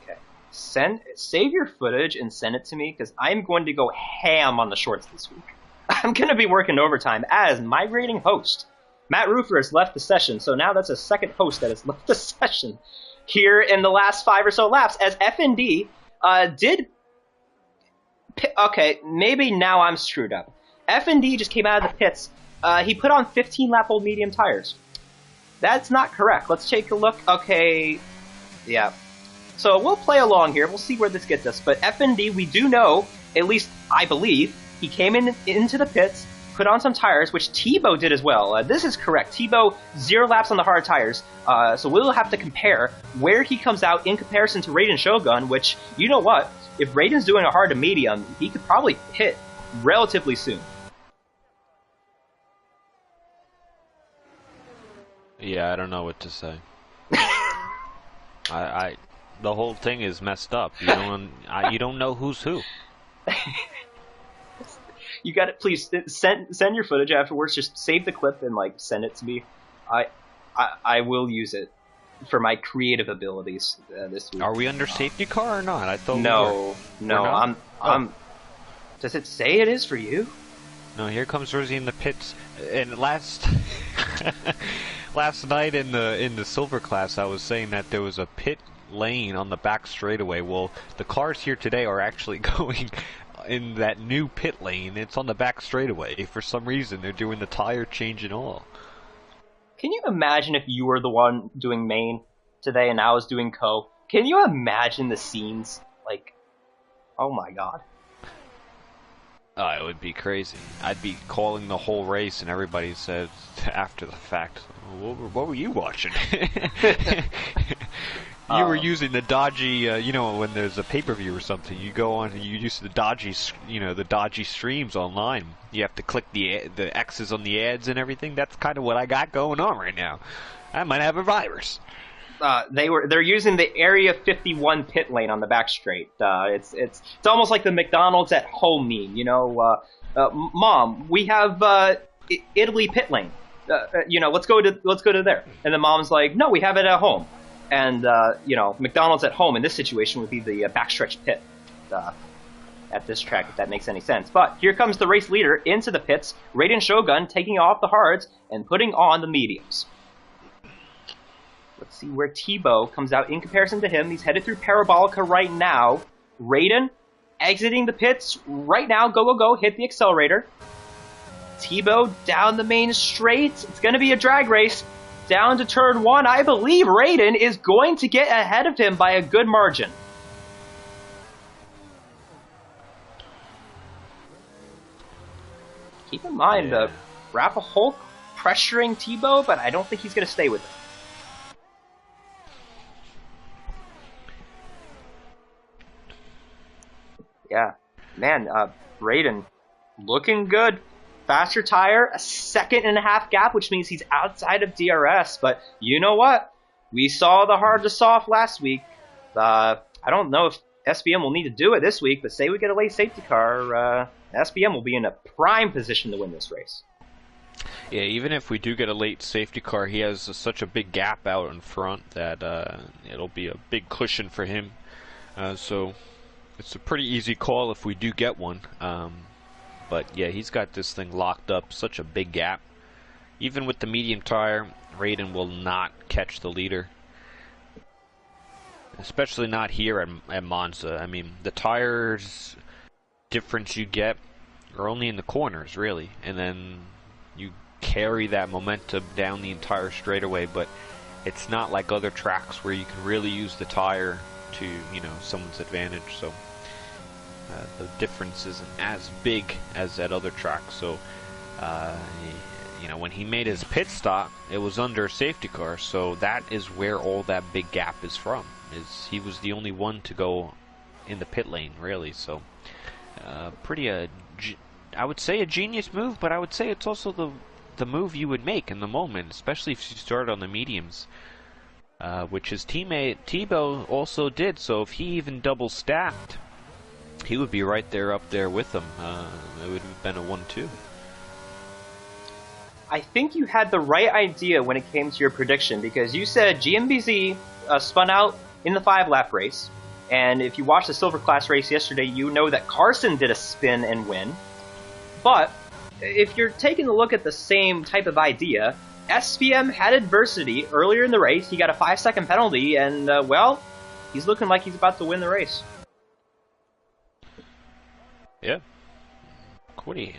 S1: Okay. Save your footage and send it to me, because I'm going to go ham on the shorts this week. I'm going to be working overtime as migrating host. Matt Roofer has left the session, so now that's a second host that has left the session here in the last 5 or so laps, as FND did... Okay, maybe now I'm screwed up. FND just came out of the pits. He put on 15-lap-old medium tires. That's not correct. Let's take a look. Okay, yeah. So we'll play along here. We'll see where this gets us. But FND, we do know, at least I believe, he came into the pits, put on some tires, which Tebow did as well. This is correct. Tebow, 0 laps on the hard tires. So we'll have to compare where he comes out in comparison to Raiden Shogun, which, you know what? If Raiden's doing a hard to medium, he could probably hit relatively soon.
S2: Yeah, I don't know what to say. I the whole thing is messed up. You don't know who's who.
S1: You got it. Please send your footage afterwards. Just save the clip and like send it to me. I I will use it for my creative abilities this week.
S2: Are we under safety car or not? I thought
S1: no,
S2: we were.
S1: no.
S2: We're not?
S1: I'm. Does it say it is for you?
S2: No, here comes Rosie in the pits. And last last night in the silver class, I was saying that there was a pit lane on the back straightaway. Well, the cars here today are actually going in that new pit lane. It's on the back straightaway. For some reason, they're doing the tire change and all.
S1: Can you imagine if you were the one doing main today and I was doing co? Can you imagine the scenes? Like, oh my god.
S2: It would be crazy. I'd be calling the whole race, and everybody says after the fact, "What were you watching?" You were using the dodgy, when there's a pay-per-view or something, you go on and you use the dodgy, the dodgy streams online. You have to click the X's on the ads and everything. That's kind of what I got going on right now. I might have a virus.
S1: They're using the Area 51 pit lane on the back straight. It's almost like the McDonald's at home meme. Mom, we have Italy pit lane. Let's go to there. And the mom's like, no, we have it at home. And McDonald's at home in this situation would be the backstretch pit at this track, if that makes any sense. But here comes the race leader into the pits, Raiden Shogun taking off the hards and putting on the mediums. Let's see where Tebow comes out in comparison to him. He's headed through Parabolica right now. Raiden exiting the pits right now. Go, go, go. Hit the accelerator. Tebow down the main straight. It's going to be a drag race. Down to turn 1. I believe Raiden is going to get ahead of him by a good margin. Keep in mind, Rafa Hulk pressuring Tebow, but I don't think he's going to stay with him. Yeah, man, Raiden looking good. Faster tire, a 1.5-second gap, which means he's outside of DRS. But you know what? We saw the hard to soft last week. I don't know if SBM will need to do it this week, but say we get a late safety car, SBM will be in a prime position to win this race.
S2: Yeah, even if we do get a late safety car, he has such a big gap out in front that it'll be a big cushion for him. So it's a pretty easy call if we do get one. But yeah, he's got this thing locked up, such a big gap. Even with the medium tire, Raiden will not catch the leader. Especially not here at Monza. I mean, the tires difference you get are only in the corners, really. And then you carry that momentum down the entire straightaway, but it's not like other tracks where you can really use the tire to, someone's advantage. So the difference isn't as big as at other tracks. So, when he made his pit stop, it was under a safety car. So that is where all that big gap is from. He was the only one to go in the pit lane, really. So, I would say a genius move, but I would say it's also the move you would make in the moment, especially if you start on the mediums, which his teammate Tebow also did. So if he even double stacked, he would be right there up there with them. It would have been a 1-2.
S1: I think you had the right idea when it came to your prediction, because you said GMBZ spun out in the 5-lap race, and if you watched the Silver Class race yesterday, you know that Carson did a spin and win. But if you're taking a look at the same type of idea, SPM had adversity earlier in the race. He got a 5-second penalty, and he's looking like he's about to win the race.
S2: Yeah, pretty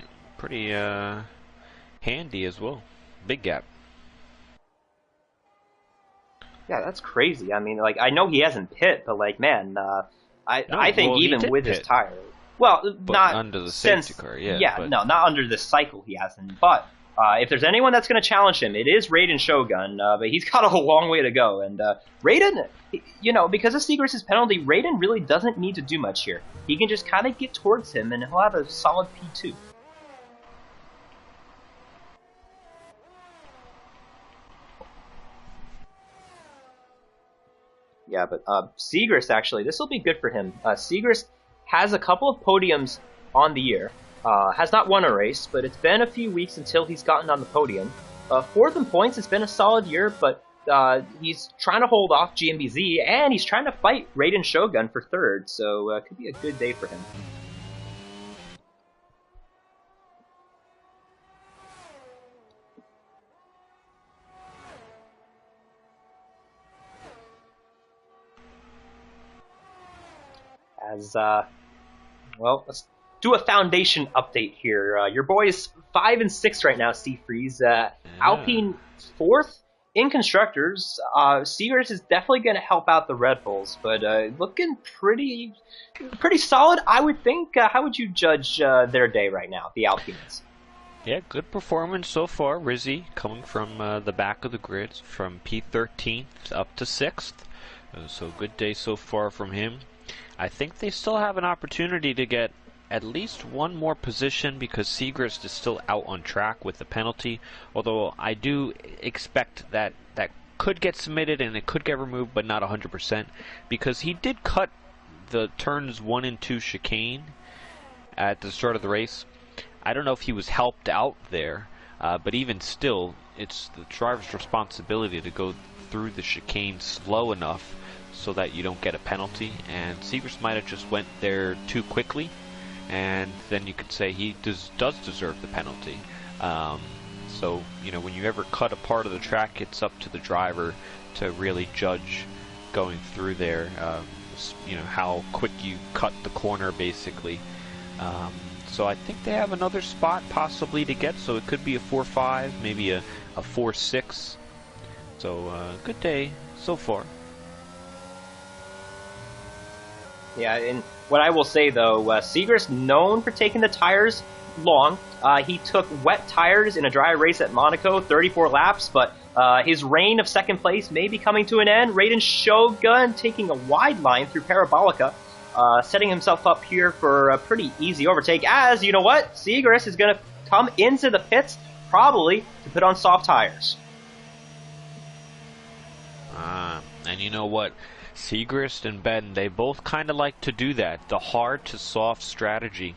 S2: handy as well. Big gap.
S1: Yeah, that's crazy. I mean, I know he hasn't pit, but I think even with his tire, not
S2: under the safety car.
S1: Not under this cycle he hasn't. But if there's anyone that's going to challenge him, it is Raiden Shogun. But he's got a long way to go. And Raiden, because of Seagrass's penalty, Raiden really doesn't need to do much here. He can just kind of get towards him, and he'll have a solid P2. Yeah, but Segrist, actually, this will be good for him. Segrist has a couple of podiums on the year. Has not won a race, but it's been a few weeks until he's gotten on the podium. Fourth in points, it's been a solid year, but he's trying to hold off GMBZ, and he's trying to fight Raiden Shogun for third, so it could be a good day for him. As, well, let's do a foundation update here. Your boy's 5 and 6 right now, Seafreeze. Alpine 4th in constructors. Segrist is definitely going to help out the Red Bulls, but looking pretty solid, I would think. How would you judge their day right now, the Alpines?
S2: Yeah, good performance so far. Rizzi coming from the back of the grids, from P13th up to 6th. So good day so far from him. I think they still have an opportunity to get at least one more position because Segrist is still out on track with the penalty, although I do expect that that could get submitted and it could get removed, but not 100%, because he did cut the turns 1 and 2 chicane at the start of the race. I don't know if he was helped out there, but even still, it's the driver's responsibility to go through the chicane slow enough so that you don't get a penalty, and Segrist might have just went there too quickly, and then you could say he does deserve the penalty. So, you know, when you ever cut a part of the track, it's up to the driver to really judge going through there, you know, how quick you cut the corner, basically. So I think they have another spot possibly to get, so it could be a 4-5, maybe a 4-6. So, good day so far.
S1: Yeah, and what I will say, though, Segrist known for taking the tires long. He took wet tires in a dry race at Monaco, 34 laps, but his reign of second place may be coming to an end. Raiden Shogun taking a wide line through Parabolica, setting himself up here for a pretty easy overtake, as, you know what, Segrist is going to come into the pits, probably, to put on soft tires.
S2: And you know what? Segrist and Ben, they both kind of like to do that, the hard to soft strategy.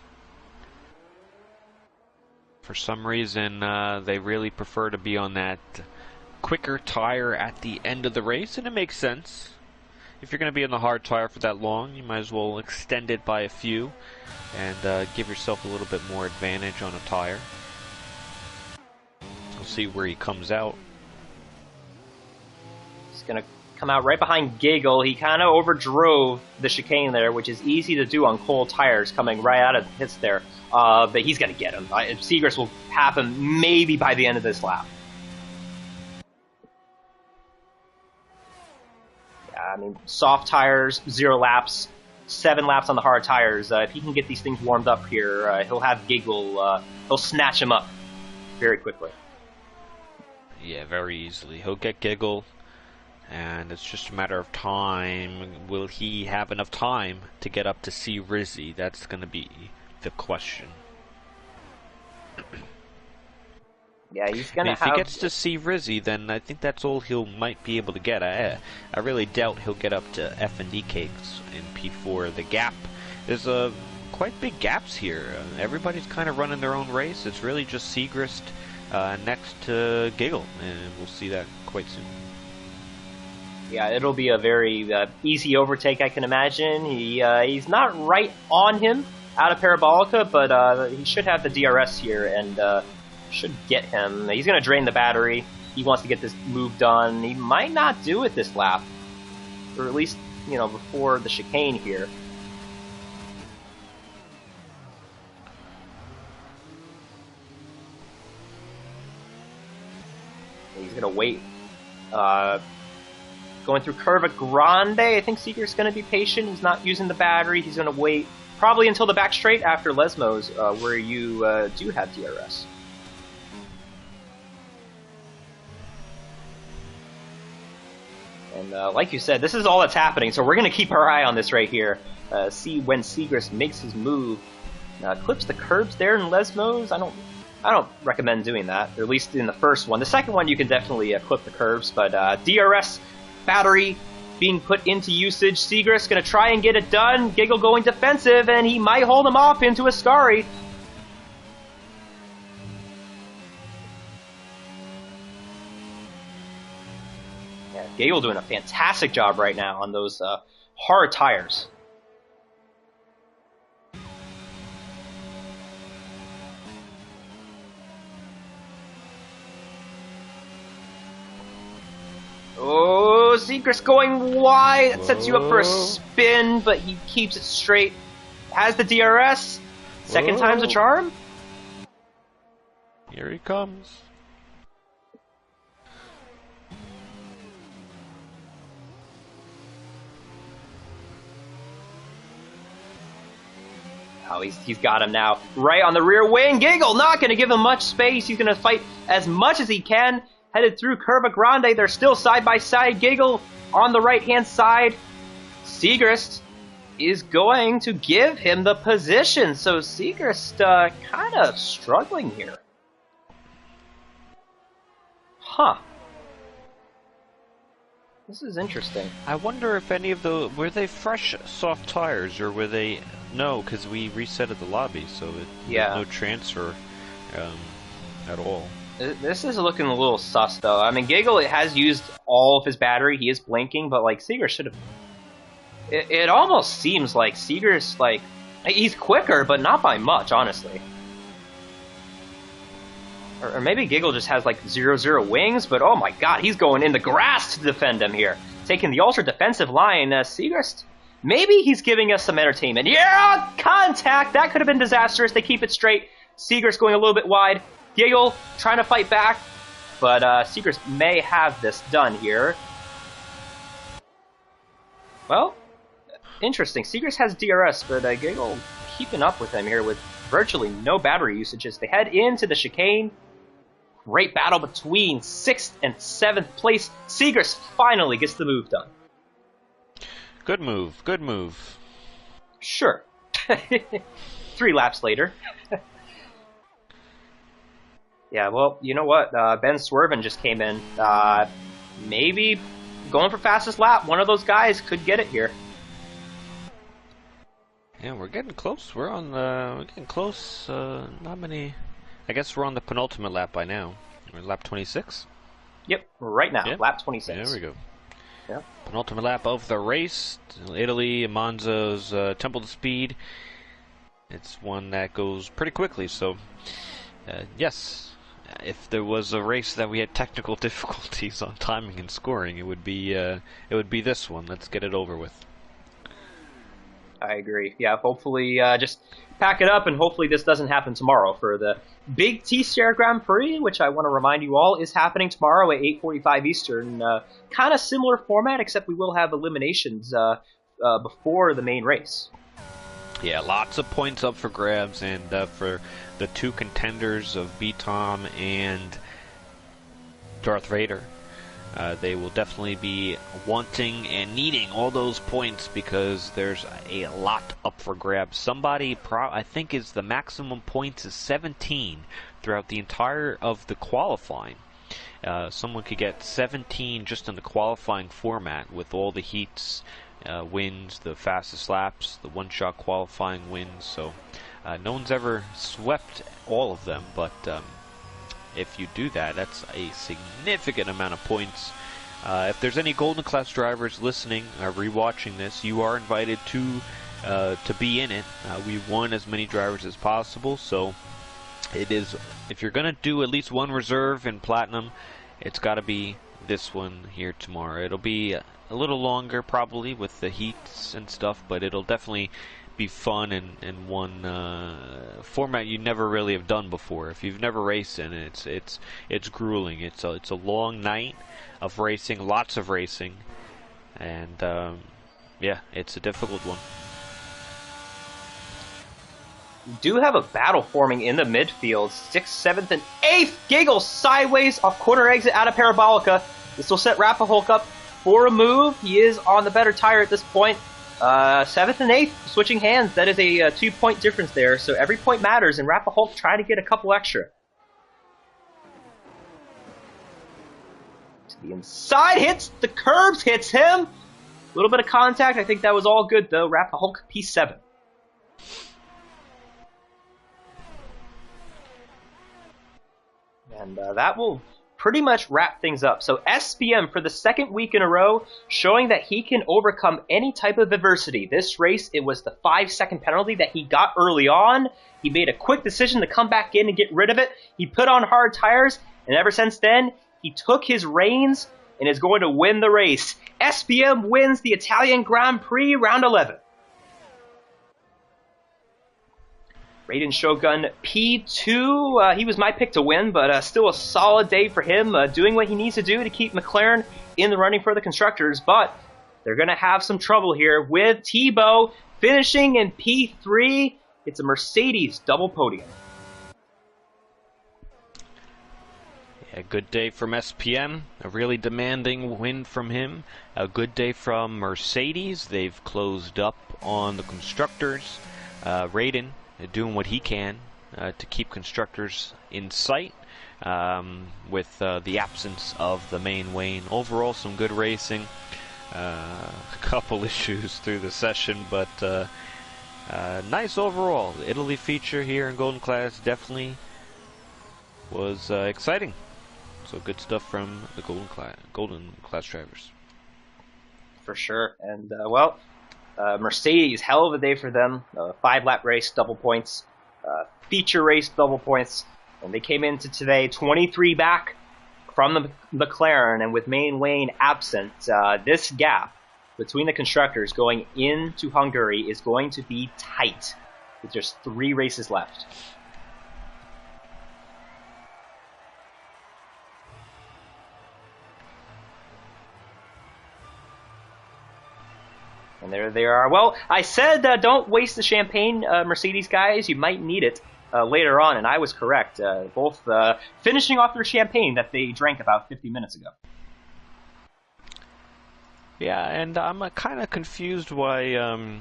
S2: For some reason, they really prefer to be on that quicker tire at the end of the race, and it makes sense. If you're going to be on the hard tire for that long, you might as well extend it by a few and give yourself a little bit more advantage on a tire. We'll see where he comes out.
S1: He's going to come out right behind Giggle. He kind of overdrove the chicane there, which is easy to do on cold tires coming right out of the pits there. But he's going to get him. Segrist will have him maybe by the end of this lap. Yeah, I mean, soft tires, 0 laps, 7 laps on the hard tires. If he can get these things warmed up here, he'll have Giggle. He'll snatch him up very quickly.
S2: Yeah, very easily. He'll get Giggle. And it's just a matter of time. Will he have enough time to get up to see Rizzi? That's going to be the question.
S1: Yeah, he's going to have...
S2: If he gets to see Rizzi, then I think that's all he might be able to get. I really doubt he'll get up to F&D cakes in P4. The gap, there's quite big gaps here. Everybody's kind of running their own race. It's really just Segrist next to Giggle, and we'll see that quite soon.
S1: Yeah, it'll be a very easy overtake, I can imagine. He's not right on him out of Parabolica, but he should have the DRS here and should get him. He's going to drain the battery. He wants to get this move done. He might not do it this lap, or at least, you know, before the chicane here. He's going to wait. Going through Curva Grande, I think Segrist's going to be patient. He's not using the battery. He's going to wait probably until the back straight after Lesmos, where you do have DRS. And like you said, this is all that's happening, so we're going to keep our eye on this right here. See when Segrist makes his move. Clips the curbs there in Lesmos. I don't recommend doing that, or at least in the first one. The second one, you can definitely clip the curves, but DRS, battery, being put into usage. Segrist going to try and get it done. Giggle going defensive, and he might hold him off into Ascari. Yeah, Giggle doing a fantastic job right now on those hard tires. Oh, Segrist going wide. That sets you up for a spin, but he keeps it straight. Has the DRS. Second time's a charm.
S2: Here he comes.
S1: Oh, he's got him now. Right on the rear wing. Giggle not going to give him much space. He's going to fight as much as he can. Headed through Curva Grande. They're still side by side. Giggle on the right-hand side. Segrist is going to give him the position. So Segrist kind of struggling here. Huh. This is interesting.
S2: I wonder if any of the... Were they fresh soft tires, or were they... No, because we resetted the lobby, so there's no transfer at all.
S1: This is looking a little sus, though. I mean, Giggle has used all of his battery. He is blinking, but, like, Segrist should have... It almost seems like Segrist, like... He's quicker, but not by much, honestly. Or maybe Giggle just has, like, 0-0 wings, but oh my god, he's going in the grass to defend him here. Taking the ultra defensive line. Segrist, maybe he's giving us some entertainment. Yeah! Contact! That could have been disastrous. They keep it straight. Segrist going a little bit wide. Giggle trying to fight back, but Segrist may have this done here. Well, interesting. Segrist has DRS, but Giggle keeping up with him here with virtually no battery usage as they head into the chicane. Great battle between 6th and 7th place. Segrist finally gets the move done.
S2: Good move, good move.
S1: Sure. 3 laps later. Yeah, well, you know what? Ben Swerven just came in. Maybe going for fastest lap. One of those guys could get it here.
S2: Yeah, we're getting close. We're getting close. Not many. I guess we're on the penultimate lap by now. We're lap 26.
S1: Yep, right now,
S2: yep.
S1: Lap 26.
S2: There we go.
S1: Yep.
S2: Penultimate lap of the race. Italy, Monza's Temple to Speed. It's one that goes pretty quickly. So, yes. If there was a race that we had technical difficulties on timing and scoring, it would be this one. Let's get it over with.
S1: I agree. Yeah, hopefully just pack it up, and hopefully this doesn't happen tomorrow for the big TCR Grand Prix, which I want to remind you all is happening tomorrow at 8:45 Eastern. Kind of similar format, except we will have eliminations before the main race.
S2: Yeah, lots of points up for grabs, and for the 2 contenders of B-Tom and Darth Vader. They will definitely be wanting and needing all those points because there's a lot up for grabs. Somebody, I think, is the maximum points is 17 throughout the entire of the qualifying. Someone could get 17 just in the qualifying format with all the heats, wins, the fastest laps, the one-shot qualifying wins. So no one's ever swept all of them, but if you do that, that's a significant amount of points. If there's any Golden Class drivers listening or rewatching this, you are invited to be in it. We want as many drivers as possible, so it is. If you're going to do at least one reserve in Platinum, it's got to be this one here tomorrow. It'll be a little longer probably with the heats and stuff, but it'll definitely be fun and one format you never really have done before. If you've never raced in it, it's grueling. It's a long night of racing, lots of racing, and yeah, it's a difficult one.
S1: We do have a battle forming in the midfield. 6th, 7th, and 8th. Giggle sideways off corner exit out of Parabolica. This will set Rappaholk up for a move. He is on the better tire at this point. 7th and 8th switching hands. That is a 2-point difference there. So every point matters, and Rappaholk trying to get a couple extra. To the inside, hits the curbs, hits him. little bit of contact. I think that was all good, though. Wrap the Hulk P7. And that will pretty much wrap things up. So SPM for the second week in a row, showing that he can overcome any type of adversity. This race, it was the 5-second penalty that he got early on. He made a quick decision to come back in and get rid of it. He put on hard tires, and ever since then, he took his reins and is going to win the race. SPM wins the Italian Grand Prix Round 11. Raiden Shogun P2, he was my pick to win, but still a solid day for him, doing what he needs to do to keep McLaren in the running for the Constructors, but they're going to have some trouble here with Tebow finishing in P3. It's a Mercedes double podium.
S2: A good day from SPM, a really demanding win from him. A good day from Mercedes. They've closed up on the Constructors. Raiden doing what he can to keep Constructors in sight with the absence of the main Wayne. Overall, some good racing. A couple issues through the session, but nice overall. The Italy feature here in Golden Class definitely was exciting. So good stuff from the Golden Class drivers.
S1: For sure. And, Mercedes, hell of a day for them. 5-lap race, double points. Feature race, double points. And they came into today 23 back from the McLaren. And with main Wayne absent, this gap between the Constructors going into Hungary is going to be tight. With just 3 races left. And there they are. Well, I said don't waste the champagne, Mercedes guys. You might need it later on, and I was correct. Both finishing off their champagne that they drank about 50 minutes ago.
S2: Yeah, and I'm kind of confused why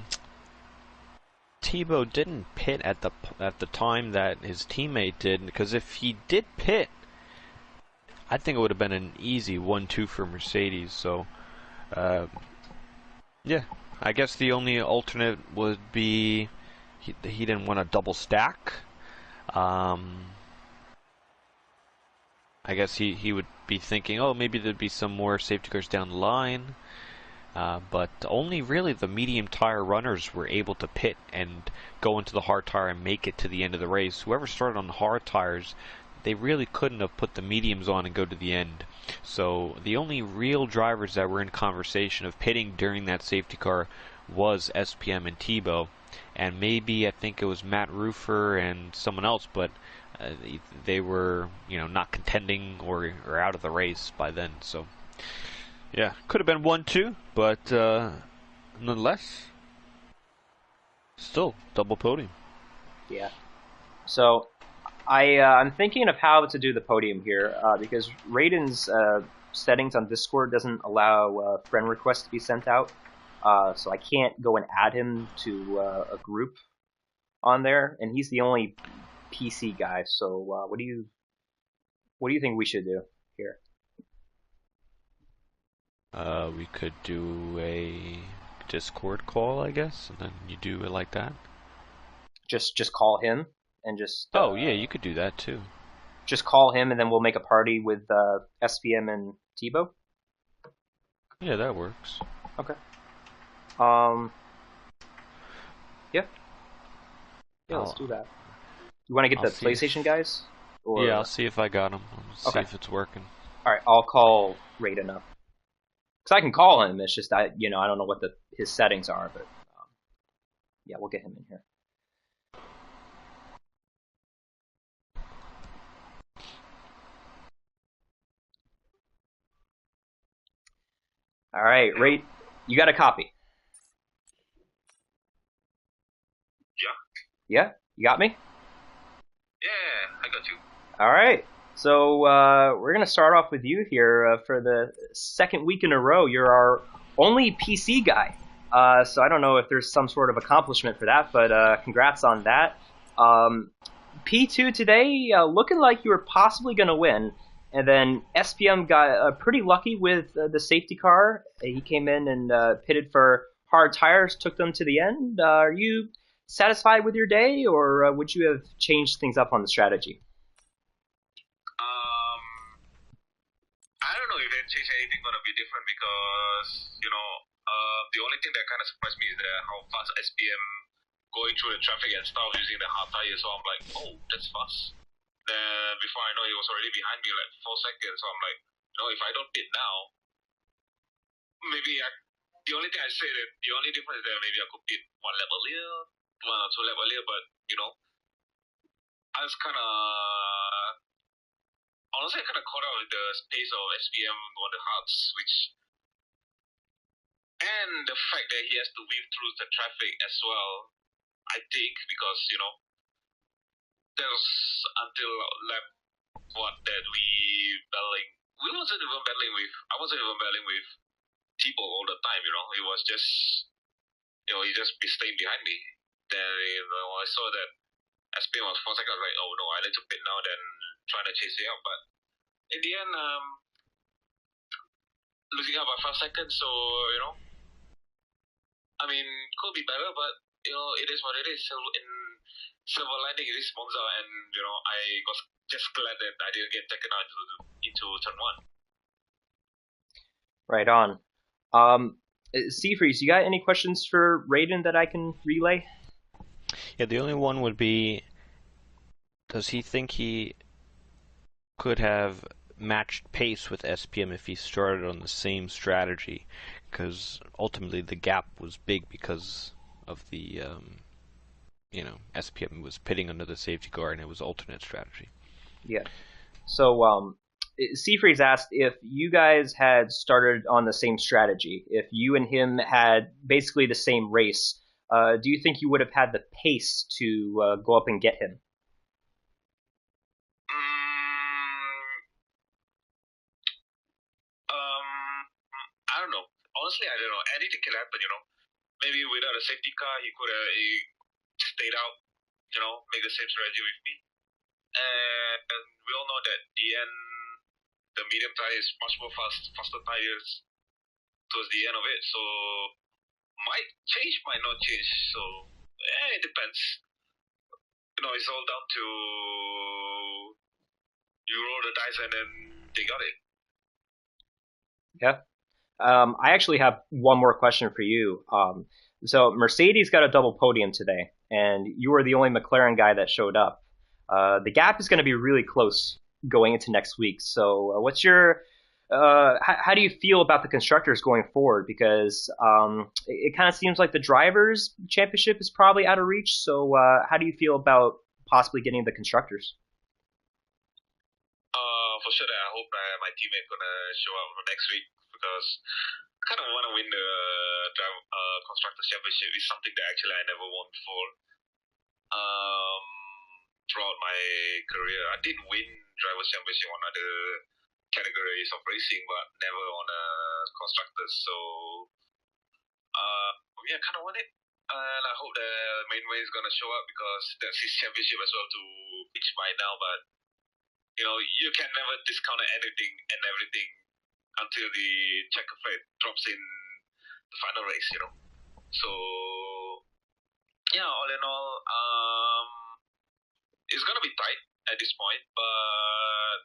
S2: Tebow didn't pit at the time that his teammate did, because if he did pit, I think it would have been an easy 1-2 for Mercedes. So, yeah. I guess the only alternate would be he didn't want a double stack. I guess he would be thinking, oh, maybe there'd be some more safety cars down the line. But only really the medium tire runners were able to pit and go into the hard tire and make it to the end of the race. Whoever started on the hard tires, they really couldn't have put the mediums on and go to the end. So the only real drivers that were in conversation of pitting during that safety car was SPM and Tebow, and maybe I think it was Matt Ruffer and someone else, but they were not contending or out of the race by then. So yeah, could have been 1-2, but nonetheless, still double podium.
S1: Yeah. So I'm thinking of how to do the podium here, because Raiden's settings on Discord doesn't allow friend requests to be sent out, so I can't go and add him to a group on there, and he's the only PC guy. So what do you think we should do here?
S2: We could do a Discord call, I guess, and then you do it like that.
S1: Just call him. And just
S2: oh yeah, you could do that too.
S1: Just call him, and then we'll make a party with SPM and Tebow.
S2: Yeah, that works.
S1: Okay. Yeah. Yeah, let's do that. You want to get the PlayStation guys? Or...
S2: Yeah, I'll see if I got them. See if it's working.
S1: All right, I'll call Raiden up. Because I can call him. It's just I don't know what his settings are, but yeah, we'll get him in here. All right, you got a copy?
S3: Yeah.
S1: Yeah? You got me?
S3: Yeah, I got you.
S1: All right. So we're going to start off with you here for the second week in a row. You're our only PC guy. So I don't know if there's some sort of accomplishment for that, but congrats on that. P2 today, looking like you were possibly going to win. And then SPM got pretty lucky with the safety car. He came in and pitted for hard tires, took them to the end. Are you satisfied with your day, or would you have changed things up on the strategy?
S3: I don't know if they change anything gonna be different because the only thing that kind of surprised me is how fast SPM going through the traffic and stuff using the hard tire. So I'm like, oh, that's fast. Then before I know, he was already behind me like 4 seconds. So I'm like, if I don't pit now, maybe the only thing I say that the only difference is that maybe I could pit one level here, one or two level here, but I was kind of honestly I kind of caught up with the pace of SPM on the hard switch. And the fact that he has to weave through the traffic as well, I think, because, there's until lap that we wasn't even battling with, I wasn't even battling with T-Ball all the time, he was just, he just be staying behind me. Then, I saw that SPM was 4 seconds, I was like, oh no, I need to pit now than trying to chase it out, but in the end, losing out by 5 seconds, so, I mean, could be better, but it is what it is. So in silver lining, it is Monza, and I was just glad that I didn't get taken out into turn one.
S1: Right on. Seafreeze, you got any questions for Raiden that I can relay?
S2: Yeah, the only one would be, does he think he could have matched pace with SPM if he started on the same strategy? Because ultimately the gap was big because of the, SPM was pitting under the safety car and it was alternate strategy.
S1: Yeah. So, Seafreeze asked if you guys had started on the same strategy, if you and him had basically the same race, do you think you would have had the pace to go up and get him?
S3: I don't know. Honestly, I don't know. Anything can happen, Maybe without a safety car, he could have stayed out, make the same strategy with me. And we all know that the end, the medium tire is much more faster tires towards the end of it. So might change, might not change. So it depends. It's all down to you roll the dice and then they got it.
S1: Yeah. I actually have one more question for you. So Mercedes got a double podium today, and you were the only McLaren guy that showed up. The gap is going to be really close going into next week. So, what's your how do you feel about the constructors going forward? Because it kind of seems like the drivers' championship is probably out of reach. So, how do you feel about possibly getting the constructors?
S3: For sure, I hope my teammate gonna show up next week because I kind of want to win the constructors championship. Is something that actually I never won before. Throughout my career, I did win drivers championship on other categories of racing, but never on a constructors. So, I kind of want it. And I hope the main way is gonna show up because that's his championship as well to reach by now. But you can never discount anything and everything until the checker fate drops in the final race, So, all in all, it's gonna be tight at this point, but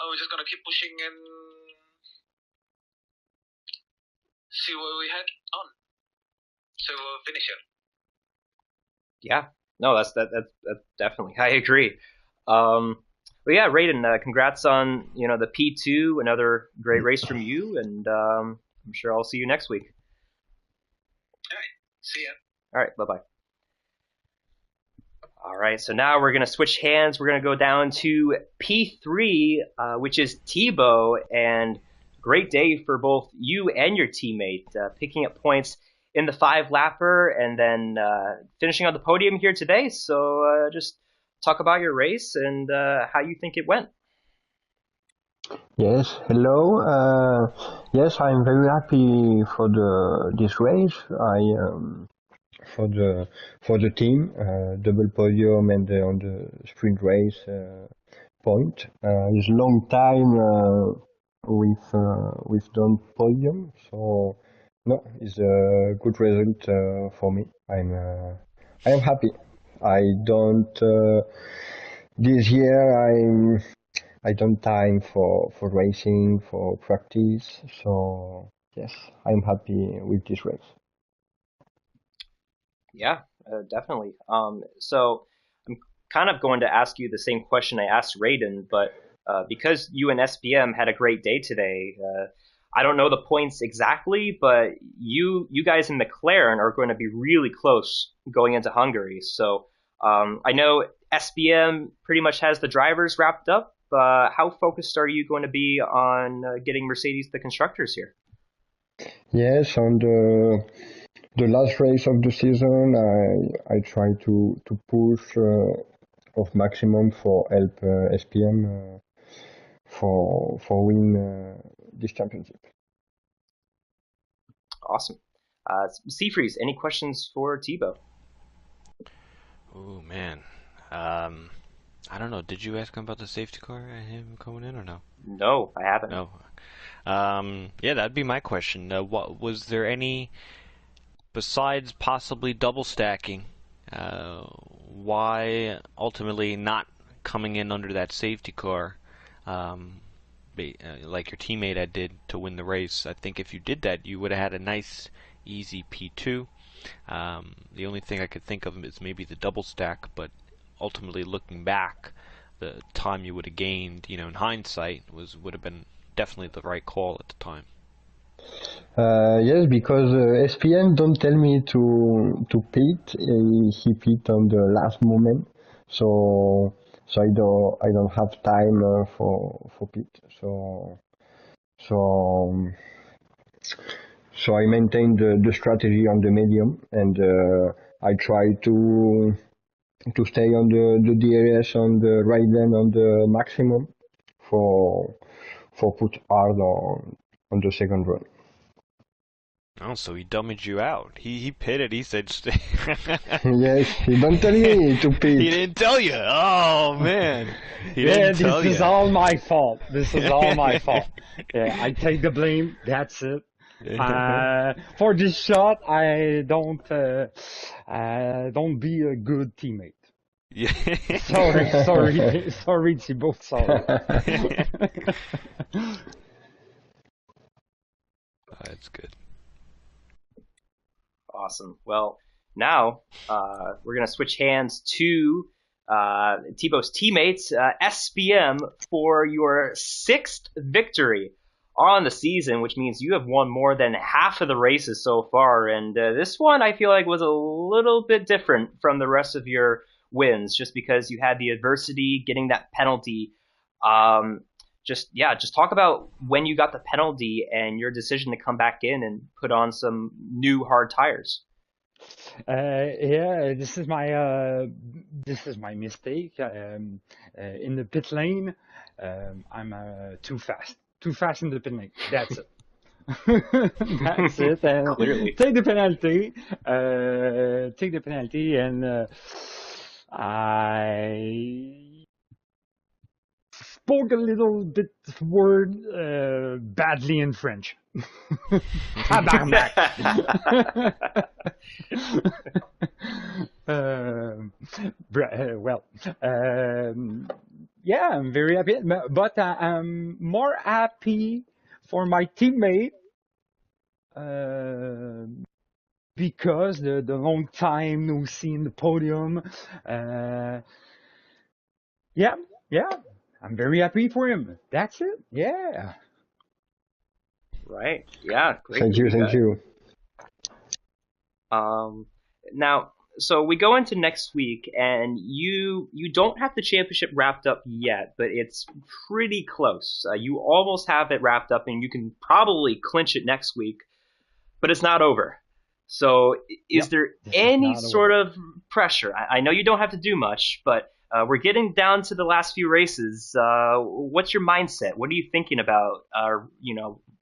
S3: we're just gonna keep pushing and see where we head on. So we'll finish it.
S1: Yeah, no, that's definitely. I agree. But yeah, Raiden, congrats on the P2, another great race from you, and I'm sure I'll see you next week.
S3: All right, see ya.
S1: All right, bye bye. All right, so now we're gonna switch hands. We're gonna go down to P3, which is Tebow, and great day for both you and your teammate, picking up points in the 5-lapper and then finishing on the podium here today. So just talk about your race and how you think it went.
S4: Yes, hello. Yes, I'm very happy for this race. For the team, double podium and on the sprint race, point. It's long time we've done podium, so no, it's a good result for me. I am happy. I don't this year I don't time for racing, for practice, so yes, I'm happy with this race.
S1: Yeah, definitely. So I'm kind of going to ask you the same question I asked Raiden, but because you and SPM had a great day today, I don't know the points exactly, but you guys in McLaren are going to be really close going into Hungary. So I know SPM pretty much has the drivers wrapped up. How focused are you going to be on getting Mercedes the constructors here?
S4: Yes, on the last race of the season, I try to push of maximum for help SPM for win this championship.
S1: Awesome. Seafreeze, any questions for Thibaut?
S2: Oh man, I don't know. Did you ask him about the safety car and him coming in or no?
S1: No, I haven't.
S2: No. Yeah, that'd be my question. What was there any besides possibly double stacking? Why ultimately not coming in under that safety car, like your teammate had did to win the race? I think if you did that, you would have had a nice, easy P2. The only thing I could think of is maybe the double stack, but ultimately looking back, the time you would have gained, in hindsight, would have been definitely the right call at the time.
S4: Yes, because SPM don't tell me to pit. He pit on the last moment, so I don't have time for pit. So so I maintain the strategy on the medium, and I try to stay on the DRS on the right lane on the maximum for put hard on the second run.
S2: Oh, so he dummied you out. He pitted. He said, stay.
S4: Yes, he don't tell me to pit.
S2: He didn't tell you. Oh man. He
S5: Yeah,
S2: didn't tell
S5: this is
S2: you.
S5: all my fault. This is all my fault. Yeah, I take the blame. That's it. For this shot, I don't be a good teammate.
S2: Yeah.
S5: Sorry, Thibaut, sorry.
S2: That's good.
S1: Awesome. Well, now we're going to switch hands to Thibaut's teammates, SPM, for your sixth victory on the season, which means you have won more than half of the races so far. And this one, I feel like, was a little bit different from the rest of your wins, just because you had the adversity, getting that penalty. Just talk about when you got the penalty and your decision to come back in and put on some new hard tires.
S5: Yeah, this is my mistake. In the pit lane, I'm too fast in the pit lane. That's it. That's it. And
S1: Clearly.
S5: Take the penalty, and I spoke a little bit word badly in French. Tabarnak. Well, yeah, I'm very happy, but I'm more happy for my teammate because the long time no see in the podium. Yeah, I'm very happy for him. That's it. Yeah.
S1: Right. Yeah. Great.
S4: Thank you.
S1: Now, so we go into next week, and you don't have the championship wrapped up yet, but it's pretty close. You almost have it wrapped up, and you can probably clinch it next week, but it's not over. So, is there any sort of pressure? I know you don't have to do much, but we're getting down to the last few races. What's your mindset? What are you thinking about?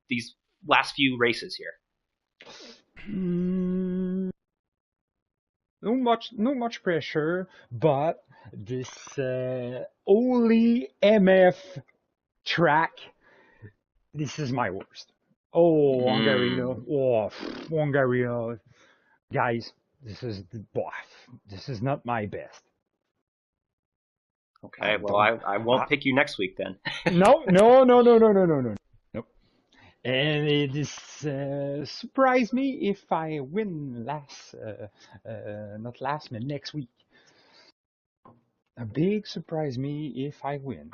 S1: These last few races here.
S5: No much pressure, but this only MF track. This is my worst. Oh, Hungary, Hungary, guys, this is not my best.
S1: Okay, well, I won't pick you next week then.
S5: No. Nope. And it is surprise me if I win not last, but next week. A big surprise me if I win.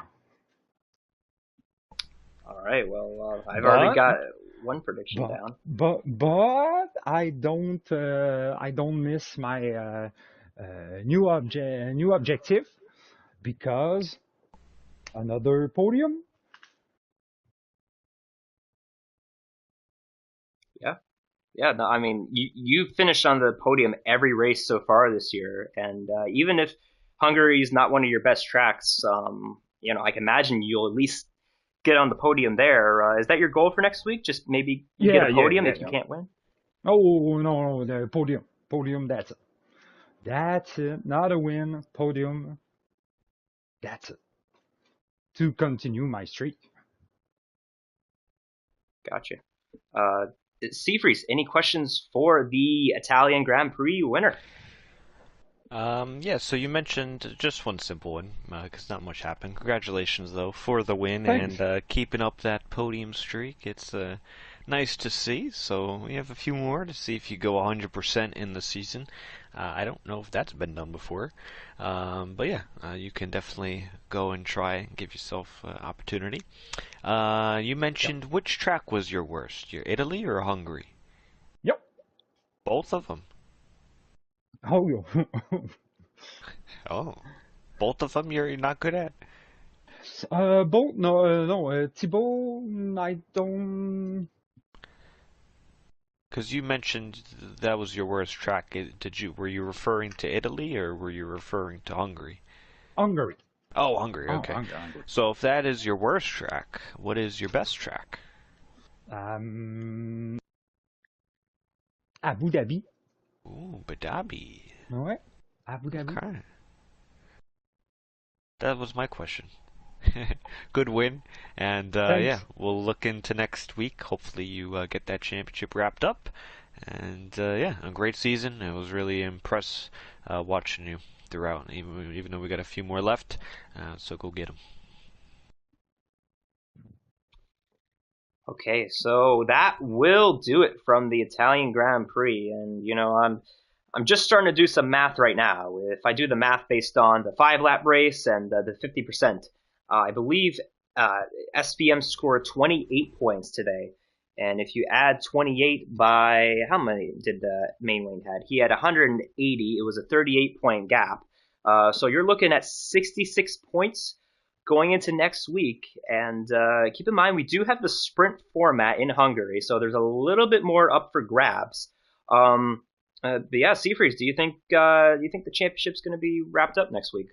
S1: All right, well, I've already got one prediction down.
S5: But I don't miss my new objective, because another podium.
S1: Yeah. No, I mean, you finished on the podium every race so far this year, and even if Hungary is not one of your best tracks, I can imagine you'll at least get on the podium there. Is that your goal for next week? Just maybe get a podium if you can't win?
S5: Oh, no, the podium, that's it. That's it, not a win, podium, that's it. To continue my streak.
S1: Gotcha. Seafreeze, any questions for the Italian Grand Prix winner?
S2: Yeah, so you mentioned just one simple one, because not much happened. Congratulations, though, for the win.
S5: Thanks.
S2: And keeping up that podium streak. It's nice to see. So we have a few more to see if you go 100% in the season. I don't know if that's been done before. But yeah, you can definitely go and try and give yourself an opportunity. You mentioned which track was your worst? Your Italy or Hungary?
S5: Yep.
S2: Both of them.
S5: Oh, yo.
S2: Oh, both of them you're not good at?
S5: Both, no, Thibaut, I don't.
S2: Because you mentioned that was your worst track. Were you referring to Italy or were you referring to Hungary?
S5: Hungary.
S2: Oh, Hungary, okay.
S5: Hungary.
S2: So if that is your worst track, what is your best track?
S5: Abu Dhabi.
S2: Ooh, Abu Dhabi.
S5: Ouais, Abu Dhabi.
S2: Okay. That was my question. Good win, and yeah, we'll look into next week. Hopefully you get that championship wrapped up, and yeah, a great season. I was really impressed watching you throughout, even though we got a few more left, so go get them.
S1: Okay, so that will do it from the Italian Grand Prix, and I'm just starting to do some math right now. If I do the math based on the 5-lap race and the 50%, I believe SPM scored 28 points today. And if you add 28 by, how many did the main lane had? He had 180. It was a 38-point gap. So you're looking at 66 points going into next week. And keep in mind, we do have the sprint format in Hungary, so there's a little bit more up for grabs. But yeah, Seafreeze, do you think the championship's going to be wrapped up next week?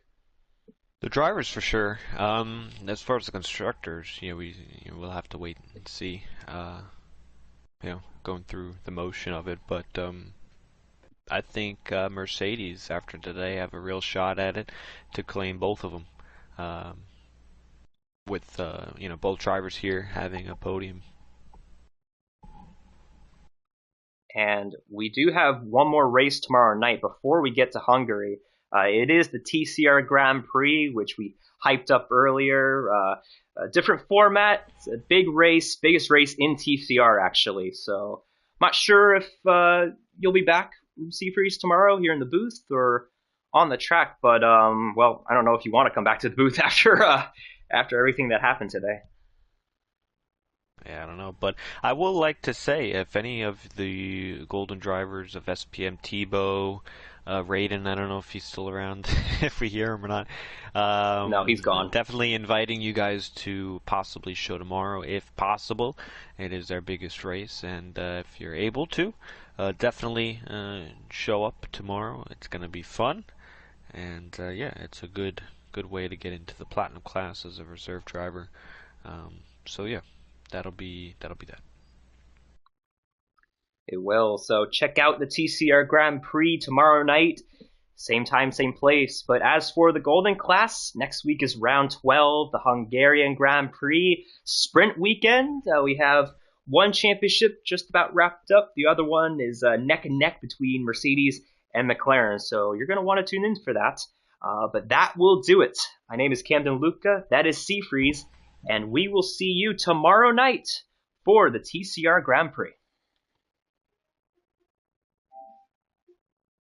S2: The drivers for sure. As far as the constructors, we'll have to wait and see. Going through the motion of it, but I think Mercedes after today have a real shot at it to claim both of them. With both drivers here having a podium.
S1: And we do have one more race tomorrow night before we get to Hungary. It is the TCR Grand Prix, which we hyped up earlier. A different format. It's a big race, biggest race in TCR, actually. So I'm not sure if you'll be back, Seafreeze, tomorrow here in the booth or on the track. But, well, I don't know if you want to come back to the booth after everything that happened today.
S2: Yeah, I don't know, but I will like to say if any of the golden drivers of SPM, Tebow, Raiden, I don't know if he's still around, if we hear him or not.
S1: No, he's gone.
S2: Definitely inviting you guys to possibly show tomorrow, if possible. It is our biggest race, and if you're able to, definitely show up tomorrow. It's going to be fun, and yeah, it's a good way to get into the platinum class as a reserve driver. So yeah. That'll be that.
S1: It will. So check out the TCR Grand Prix tomorrow night, Same time, same place. But as for the Golden Class, next week is round 12, the Hungarian Grand Prix sprint weekend. We have one championship just about wrapped up. The other one is neck and neck between Mercedes and McLaren. So you're going to want to tune in for that. But that will do it. My name is Camden Luca. That is Seafreeze. And we will see you tomorrow night for the TCR Grand Prix.